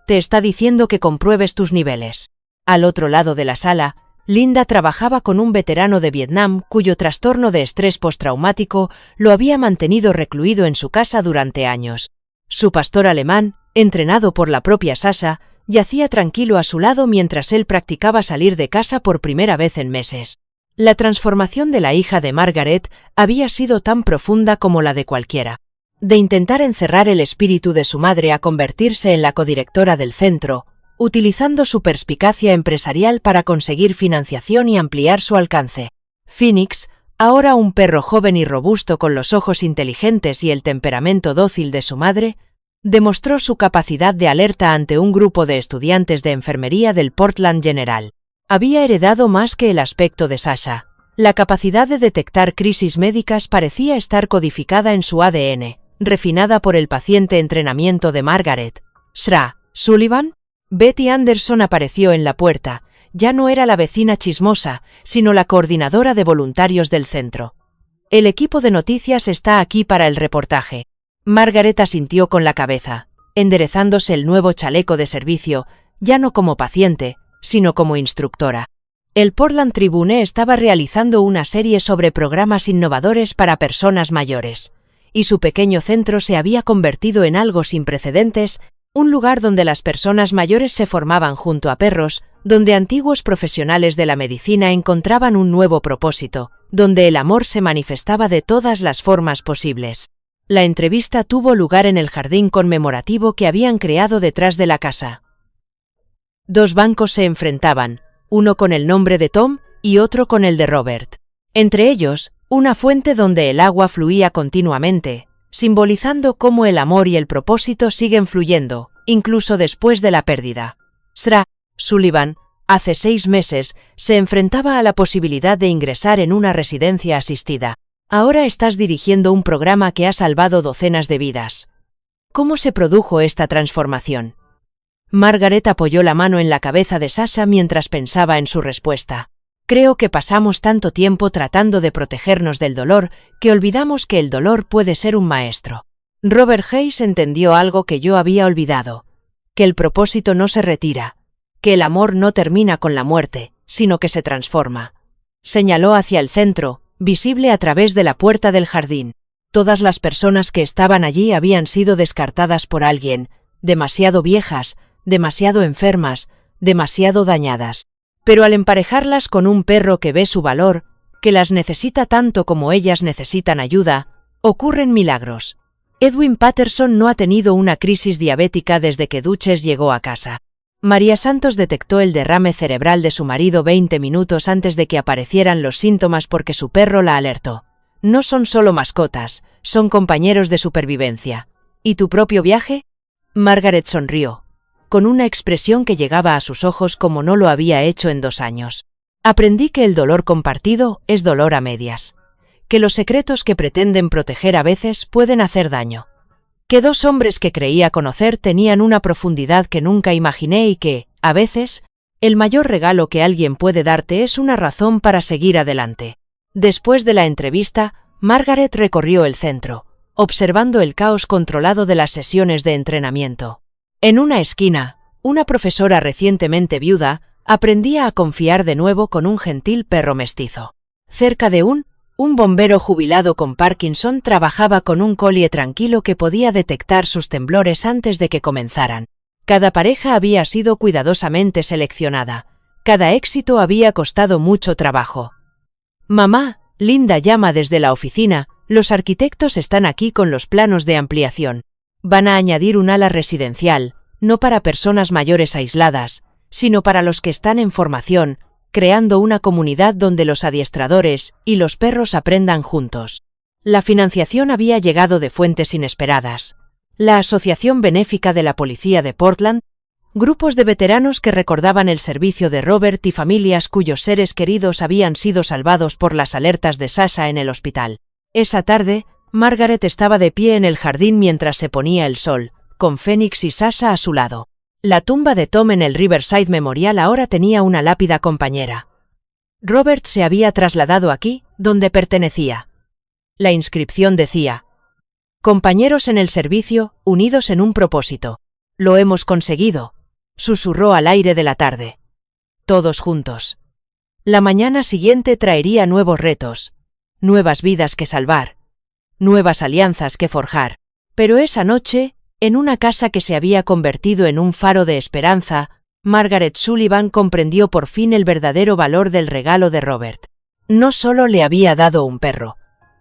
[SPEAKER 1] Te está diciendo que compruebes tus niveles. Al otro lado de la sala, Linda trabajaba con un veterano de Vietnam cuyo trastorno de estrés postraumático lo había mantenido recluido en su casa durante años. Su pastor alemán, entrenado por la propia Sasha, yacía tranquilo a su lado mientras él practicaba salir de casa por primera vez en meses. La transformación de la hija de Margaret había sido tan profunda como la de cualquiera. De intentar encerrar el espíritu de su madre a convertirse en la codirectora del centro, utilizando su perspicacia empresarial para conseguir financiación y ampliar su alcance. Phoenix, ahora un perro joven y robusto con los ojos inteligentes y el temperamento dócil de su madre, demostró su capacidad de alerta ante un grupo de estudiantes de enfermería del Portland General. Había heredado más que el aspecto de Sasha. La capacidad de detectar crisis médicas parecía estar codificada en su ADN, refinada por el paciente entrenamiento de Margaret. ¿Shra Sullivan? Betty Anderson apareció en la puerta. Ya no era la vecina chismosa, sino la coordinadora de voluntarios del centro. El equipo de noticias está aquí para el reportaje. Margaret asintió con la cabeza, enderezándose el nuevo chaleco de servicio, ya no como paciente, sino como instructora. El Portland Tribune estaba realizando una serie sobre programas innovadores para personas mayores, y su pequeño centro se había convertido en algo sin precedentes, un lugar donde las personas mayores se formaban junto a perros, donde antiguos profesionales de la medicina encontraban un nuevo propósito, donde el amor se manifestaba de todas las formas posibles. La entrevista tuvo lugar en el jardín conmemorativo que habían creado detrás de la casa. 2 bancos se enfrentaban, uno con el nombre de Tom y otro con el de Robert. Entre ellos, una fuente donde el agua fluía continuamente, simbolizando cómo el amor y el propósito siguen fluyendo, incluso después de la pérdida. Shra Sullivan, hace 6 meses, se enfrentaba a la posibilidad de ingresar en una residencia asistida. Ahora estás dirigiendo un programa que ha salvado docenas de vidas. ¿Cómo se produjo esta transformación? Margaret apoyó la mano en la cabeza de Sasha mientras pensaba en su respuesta. Creo que pasamos tanto tiempo tratando de protegernos del dolor que olvidamos que el dolor puede ser un maestro. Robert Hayes entendió algo que yo había olvidado, que el propósito no se retira, que el amor no termina con la muerte, sino que se transforma. Señaló hacia el centro, visible a través de la puerta del jardín. Todas las personas que estaban allí habían sido descartadas por alguien, demasiado viejas, demasiado enfermas, demasiado dañadas. Pero al emparejarlas con un perro que ve su valor, que las necesita tanto como ellas necesitan ayuda, ocurren milagros. Edwin Patterson no ha tenido una crisis diabética desde que Duchess llegó a casa. María Santos detectó el derrame cerebral de su marido 20 minutos antes de que aparecieran los síntomas porque su perro la alertó. No son solo mascotas, son compañeros de supervivencia. ¿Y tu propio viaje? Margaret sonrió, con una expresión que llegaba a sus ojos como no lo había hecho en 2 años. Aprendí que el dolor compartido es dolor a medias. Que los secretos que pretenden proteger a veces pueden hacer daño. Que 2 hombres que creía conocer tenían una profundidad que nunca imaginé y que, a veces, el mayor regalo que alguien puede darte es una razón para seguir adelante. Después de la entrevista, Margaret recorrió el centro, observando el caos controlado de las sesiones de entrenamiento. En una esquina, una profesora recientemente viuda aprendía a confiar de nuevo con un gentil perro mestizo. Cerca de un bombero jubilado con Parkinson trabajaba con un collie tranquilo que podía detectar sus temblores antes de que comenzaran. Cada pareja había sido cuidadosamente seleccionada. Cada éxito había costado mucho trabajo. Mamá, Linda llama desde la oficina, los arquitectos están aquí con los planos de ampliación. Van a añadir un ala residencial, no para personas mayores aisladas, sino para los que están en formación, creando una comunidad donde los adiestradores y los perros aprendan juntos. La financiación había llegado de fuentes inesperadas. La Asociación Benéfica de la Policía de Portland, grupos de veteranos que recordaban el servicio de Robert y familias cuyos seres queridos habían sido salvados por las alertas de Sasha en el hospital. Esa tarde, Margaret estaba de pie en el jardín mientras se ponía el sol, con Phoenix y Sasha a su lado. La tumba de Tom en el Riverside Memorial ahora tenía una lápida compañera. Robert se había trasladado aquí, donde pertenecía. La inscripción decía: «Compañeros en el servicio, unidos en un propósito. Lo hemos conseguido», susurró al aire de la tarde. Todos juntos. La mañana siguiente traería nuevos retos, nuevas vidas que salvar, nuevas alianzas que forjar. Pero esa noche, en una casa que se había convertido en un faro de esperanza, Margaret Sullivan comprendió por fin el verdadero valor del regalo de Robert. No solo le había dado un perro,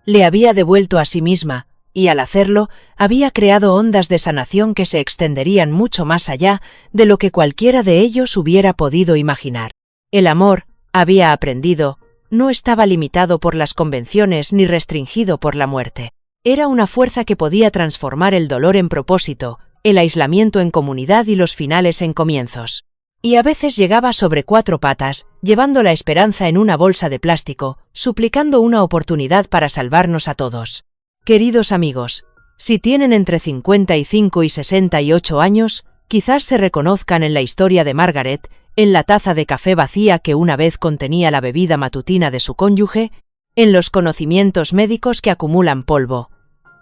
[SPEAKER 1] le había devuelto a sí misma, y al hacerlo, había creado ondas de sanación que se extenderían mucho más allá de lo que cualquiera de ellos hubiera podido imaginar. El amor, había aprendido, no estaba limitado por las convenciones ni restringido por la muerte. Era una fuerza que podía transformar el dolor en propósito, el aislamiento en comunidad y los finales en comienzos. Y a veces llegaba sobre 4 patas, llevando la esperanza en una bolsa de plástico, suplicando una oportunidad para salvarnos a todos. Queridos amigos, si tienen entre 55 y 68 años, quizás se reconozcan en la historia de Margaret, en la taza de café vacía que una vez contenía la bebida matutina de su cónyuge, en los conocimientos médicos que acumulan polvo,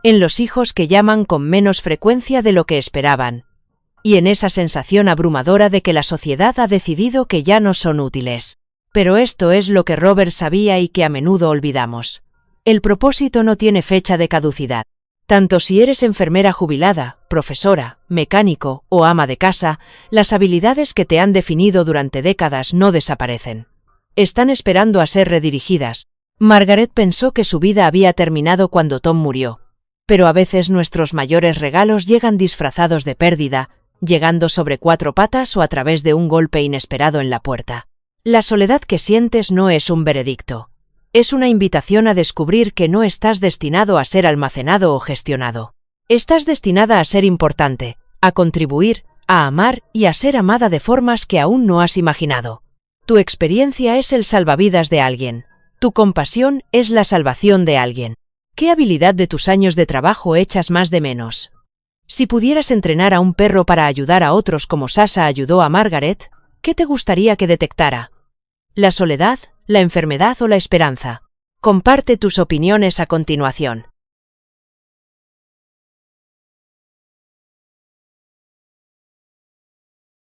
[SPEAKER 1] en los hijos que llaman con menos frecuencia de lo que esperaban, y en esa sensación abrumadora de que la sociedad ha decidido que ya no son útiles. Pero esto es lo que Robert sabía y que a menudo olvidamos. El propósito no tiene fecha de caducidad. Tanto si eres enfermera jubilada, profesora, mecánico o ama de casa, las habilidades que te han definido durante décadas no desaparecen. Están esperando a ser redirigidas. Margaret pensó que su vida había terminado cuando Tom murió. Pero a veces nuestros mayores regalos llegan disfrazados de pérdida, llegando sobre 4 patas o a través de un golpe inesperado en la puerta. La soledad que sientes no es un veredicto. Es una invitación a descubrir que no estás destinado a ser almacenado o gestionado. Estás destinada a ser importante, a contribuir, a amar y a ser amada de formas que aún no has imaginado. Tu experiencia es el salvavidas de alguien. Tu compasión es la salvación de alguien. ¿Qué habilidad de tus años de trabajo echas más de menos? Si pudieras entrenar a un perro para ayudar a otros como Sasha ayudó a Margaret, ¿qué te gustaría que detectara? ¿La soledad, la enfermedad o la esperanza? Comparte tus opiniones a continuación.